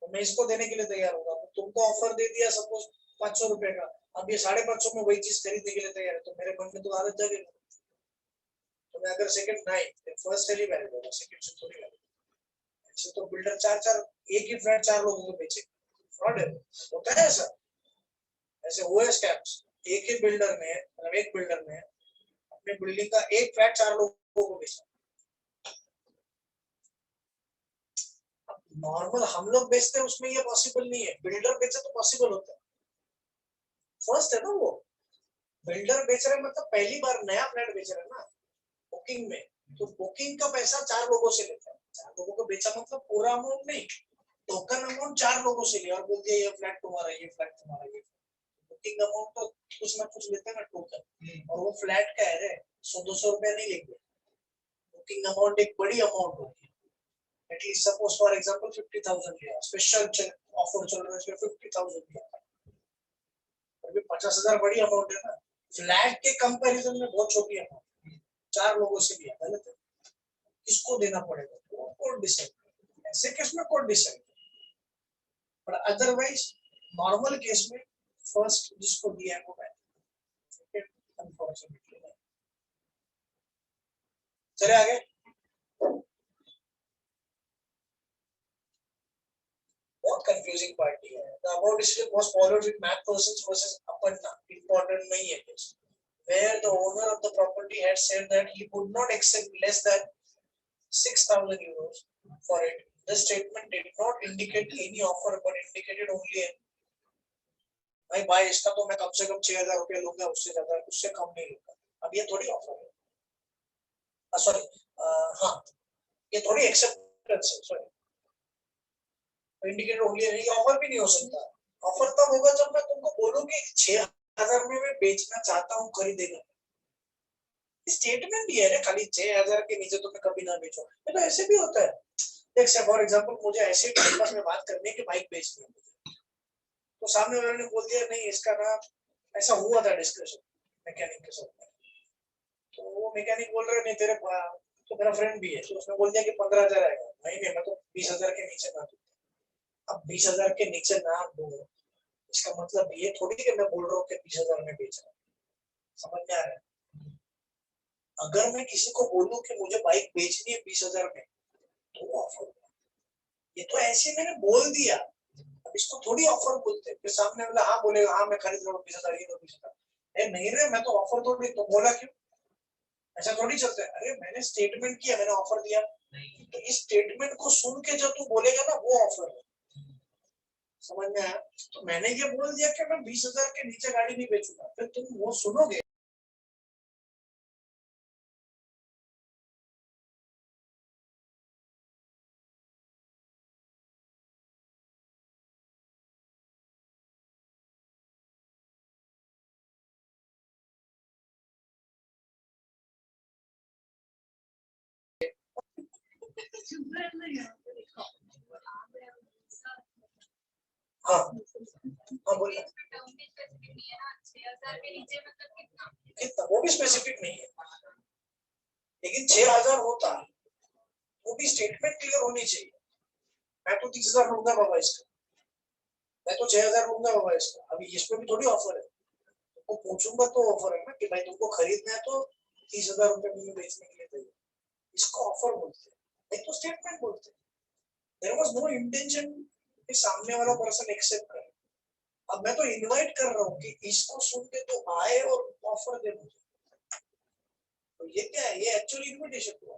तो मैं इसको देने के लिए तैयार होगा। तो तुमको ऑफर दे दिया सपोज 500 रुपए का, अब ये 550 में वही चीज खरीदने के लिए तैयार है, तो मेरे मन में तो लालच जागेगा। तो मैं अगर सेकंड नहीं, फर्स्ट से ही वैलिड होगा, सेकंड से थोड़ी वैलिड। ऐसे तो बिल्डर चार एक ही फ्लैट 4 लोगों को बेचे, फ्रॉड है, होता है ऐसा। ऐसे हुए स्कैम्स, एक ही बिल्डर ने, मतलब एक बिल्डर ने अपने बिल्डिंग का एक फ्लैट 4 लोगों को बेचा। नॉर्मल हम लोग बेचते हैं उसमें ये पॉसिबल नहीं है, बिल्डर बेचे तो पॉसिबल होता है। फर्स्ट है ना वो, बिल्डर बेच रहे मतलब पहली बार नया फ्लैट बेच रहे हैं ना बुकिंग में, तो बुकिंग का पैसा 4 लोगों से लेता है। 4 लोगों को बेचा मतलब पूरा अमाउंट नहीं, टोकन अमाउंट 4 लोगों से लिया और बोल दिया ये फ्लैट तुम्हारा, ये फ्लैट तुम्हारा, ये बुकिंग अमाउंट तो कुछ ना कुछ लेते हैं ना टोकन, और वो फ्लैट का है रे, 100-200 रुपया नहीं लेंगे। बुकिंग अमाउंट एक बड़ी अमाउंट होगी, एटलीस्ट सपोज फॉर एग्जांपल 50,000 लिया, स्पेशल ऑफर चल रहा है इसमें 50,000 लिया, अभी 50,000 बड़ी अमाउंट है ना, फ्लैट के कंपैरिजन में बहुत छोटी अमाउंट, 4 लोगों से लिया, गलत है। किसको देना पड़ेगा, तो कोर्ट डिसाइड, ऐसे केस में कोर्ट डिसाइड, पर अदरवाइज नॉर्मल केस में फर्स्ट जिसको दिया है वो है, अनफॉर्चुनेटली। चले आगे। बहुत कंफ्यूजिंग पार्ट है। The above decision was followed with Mac Persons versus Aparna. Important नहीं है case, where the owner of the property had said that he would not accept less than 6,000 euros for it. The statement did not indicate any offer but indicated only भाई इसका तो मैं कम से कम 6,000 रुपया लूंगा, उससे ज्यादा उससे कम नहीं लूंगा। अब ये थोड़ी ऑफर है, सॉरी, हाँ ये थोड़ी एक्सेप्टेंस है, सॉरी, इंडिकेटर ओनली नहीं, ऑफर भी नहीं हो सकता। ऑफर तब होगा जब मैं तुमको बोलूं कि 6,000 में मैं बेचना चाहता हूँ, खरीदेगा। स्टेटमेंट ये है खाली 6,000 के नीचे तो मैं कभी ना बेचूं। तो ऐसे भी होता है, देख से फॉर एग्जांपल मुझे ऐसे टाइम पास में बात करनी है कि बाइक बेचनी है, तो सामने वाले ने बोल दिया नहीं इसका ना, ऐसा हुआ था डिस्कशन मैकेनिक के साथ, तो वो मैकेनिक बोल रहे नहीं तेरे, तो मेरा फ्रेंड भी है, तो उसने बोल दिया कि 15,000 आएगा। नहीं मैं तो 20,000 के नीचे ना दूं। अब 20,000 के नीचे ना दूं, इसका मतलब ये थोड़ी कि मैं बोल रहा हूँ कि 20,000 में बेच रहा हूँ। समझ में आ रहा है? अगर मैं किसी को बोलूं कि मुझे बाइक बेचनी है 20,000 में, तो ऑफर, ये तो ऐसे मैंने बोल दिया, अब इसको थोड़ी ऑफर बोलते हैं। फिर सामने वाला हाँ बोलेगा हाँ मैं खरीद रहा हूँ 20,000, ये 20,000, नहीं रे मैं तो ऑफर थोड़ी, तो बोला क्यों, ऐसा थोड़ी चलता है। अरे मैंने स्टेटमेंट किया, मैंने ऑफर दिया, तो इस स्टेटमेंट को सुन के जब तू बोलेगा ना वो ऑफर है। समझ में आया? तो मैंने ये बोल दिया कि मैं 20,000 के नीचे गाड़ी नहीं बेचूंगा, फिर तुम वो सुनोगे। हाँ हाँ बोलिए, कितना वो भी स्पेसिफिक नहीं है, लेकिन 6,000 होता है, वो भी स्टेटमेंट क्लियर होनी चाहिए। मैं तो 30,000 लूंगा बाबा इसका, मैं तो 6,000 लूंगा बाबा इसका, अभी इसमें भी थोड़ी ऑफर है। तुमको पूछूंगा तो ऑफर है ना कि भाई तुमको खरीदना है तो 30,000 रुपए में बेचने के लिए तैयार, इसको ऑफर बोलते हैं, नहीं तो स्टेटमेंट बोलते हैं। देयर वाज नो इंटेंशन कि सामने वाला पर्सन एक्सेप्ट करे। अब मैं तो इनवाइट कर रहा हूँ कि इसको सुन के तो आए और ऑफर दे मुझे, तो ये क्या है, ये एक्चुअली इनविटेशन हुआ।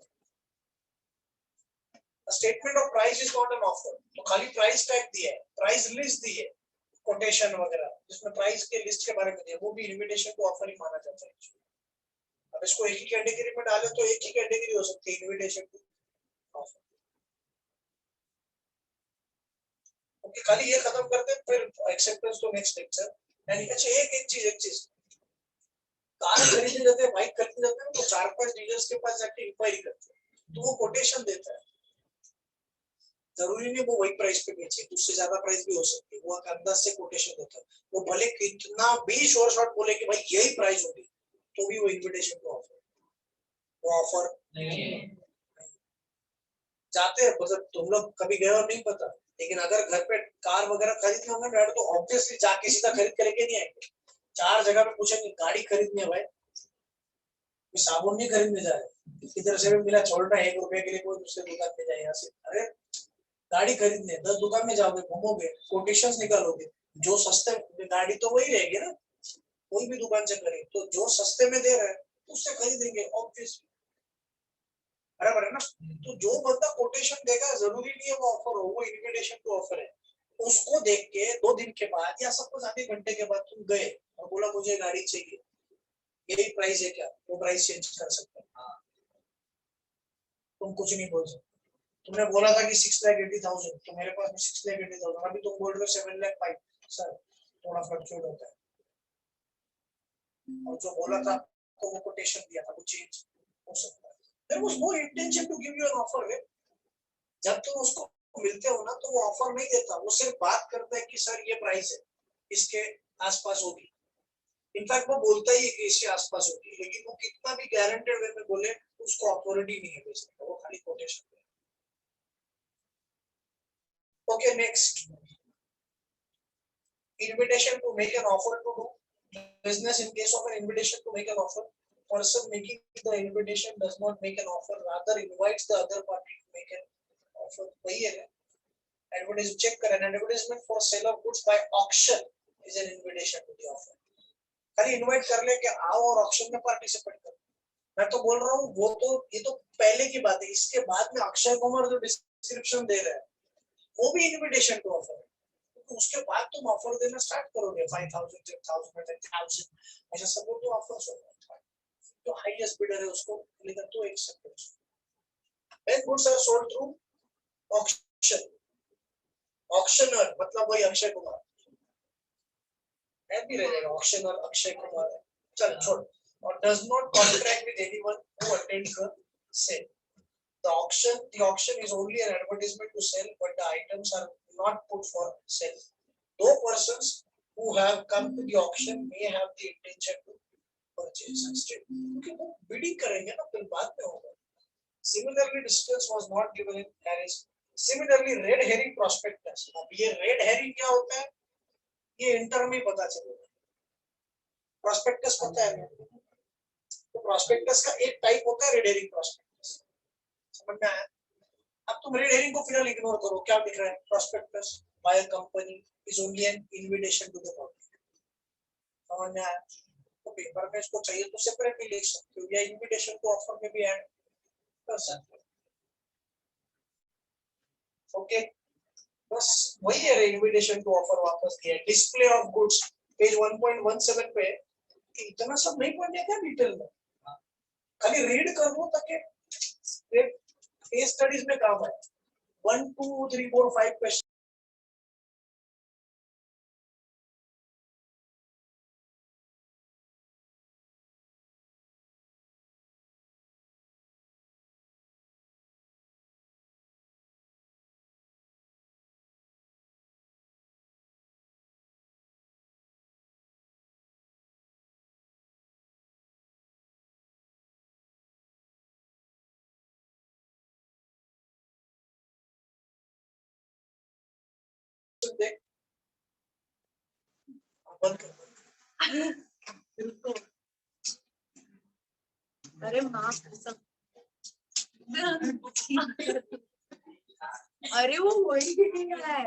Statement of price is not an offer, तो खाली प्राइस टैग दिया है, प्राइस लिस्ट दी है, कोटेशन वगैरह जिसमें प्राइस के लिस्ट के बारे में दिया, वो भी इनविटेशन को ऑफर ही माना जाता है। अब इसको एक ही कैटेगरी में डाले तो एक ही कैटेगरी हो सकती है, इनविटेशन टू ऑफर। ओके, खाली ये खत्म करते हैं फिर एक्सेप्टेंस टू नेक्स्ट लेक्चर। यानी अच्छा एक चीज कार खरीदने जाते हैं, बाइक खरीदने जाते हैं तो 4-5 डीलर्स के पास जाके इंक्वायरी करते हैं, तो वो कोटेशन देता है, जरूरी नहीं वो वही प्राइस पे बेचे, उससे ज्यादा प्राइस भी हो सकती है, वो एक अंदाज से कोटेशन देता है। वो भले कितना भी शोर शॉट बोले कि भाई यही प्राइस होगी, तो भी वो इन्विटेशन को ऑफर, वो ऑफर जाते हैं। मतलब तुम लोग कभी गए और नहीं पता, लेकिन अगर घर पे कार वगैरह खरीदने होंगे ना तो ऑब्वियसली जाके सीधा खरीद के लेके नहीं आएंगे, 4 जगह पे पूछेंगे गाड़ी खरीदनी है भाई, साबुन नहीं खरीदने जा रहे, इधर से भी मिला छोड़ रहा है 1 रुपए के लिए, कोई दूसरे दुकान पे जाए यहाँ से, अरे गाड़ी खरीदने 10 दुकान में जाओगे, घूमोगे, कोटेशंस निकालोगे, जो सस्ते, गाड़ी तो वही रहेगी ना, कोई भी दुकान से खरीद, तो जो सस्ते में दे रहा है उससे खरीदेंगे ऑब्वियसली, बराबर है ना। तो जो बंदा कोटेशन देगा जरूरी नहीं है वो ऑफर हो, वो इन्विटेशन टू ऑफर है। उसको देख के 2 दिन के बाद या सपोज आधे घंटे के बाद तुम गए और बोला मुझे गाड़ी चाहिए, यही प्राइस है क्या, वो प्राइस चेंज कर सकते हैं, तुम कुछ नहीं बोल सकते। तुमने बोला था कि 6,80,000, तो मेरे पास 6,80,000, अभी तुम बोल रहे हो 7,05,000, सर थोड़ा फ्लक्चुएट होता है, और जो बोला था तो वो कोटेशन दिया था वो चेंज हो सकता है। There was no intention to give you an offer है। जब तुम उसको मिलते हो ना तो वो ऑफर नहीं देता, वो सिर्फ बात करता है कि सर ये प्राइस है, इसके आसपास होगी, इनफैक्ट वो बोलता ही है कि इसके आसपास होगी, लेकिन वो कितना भी गारंटेड वे में बोले उसको अथॉरिटी नहीं है बेचने का, वो खाली कोटेशन है। Okay next, invitation to make an offer to do business. In case of an invitation to make an offer, person making the invitation does not make an offer, rather invites the other party to make an offer. वही है ना, advertisement check करें, advertisement for sale of goods by auction is an invitation to the offer। खाली invite कर ले कि आओ और ऑक्शन में पार्टिसिपेट करो। मैं तो बोल रहा हूँ वो तो, ये तो पहले की बात है, इसके बाद में अक्षय कुमार जो डिस्क्रिप्शन दे रहा है वो भी इन्विटेशन टू ऑफर है, तो उसके बाद तुम ऑफर देना स्टार्ट करोगे 5,000, 10,000, 10,000, ऐसा सब तो ऑफर्स होगा, जो हाईएस्ट बिडर है उसको लेकर तो एक्सेप्ट करो। When goods are sold through auction, auctioneer मतलब वही अक्षय कुमार है, भी रहेगा ऑक्शनर अक्षय कुमार है, चल छोड़, और does not contract with anyone who attend the sale. The auction is only an advertisement to sell, but the items are not put for sale. Two persons who have come to the auction may have the intention to purchase instead, क्योंकि वो bidding करेंगे ना, फिर बाद में होगा। Similarly, distance was not given in carriage. Similarly, red herring prospectus. अब ये red herring क्या होता है? ये इंटर में पता चलेगा। Prospectus पता है? तो prospectus का एक टाइप होता है red herring prospectus। समझ में आया? अब तुम रेड हेरिंग को फिलहाल इग्नोर करो, क्या लिख रहा है? Prospectus by a company is only an invitation to the public. समझ में आया? तो पेपर में इसको चाहिए तो सेपरेटली लिख सकते हो, या इनविटेशन को ऑफर में भी ऐड कर सकते हो। ओके, बस वही है इनविटेशन टू ऑफर वापस दिया। डिस्प्ले ऑफ गुड्स पेज 1.17 पे, इतना सब नहीं पढ़ने का डिटेल में, खाली रीड कर लो ताकि केस स्टडीज में काम है। 1 2 3 4 5 क्वेश्चन देख, बंद कर। अरे माफ अरे वो वही है।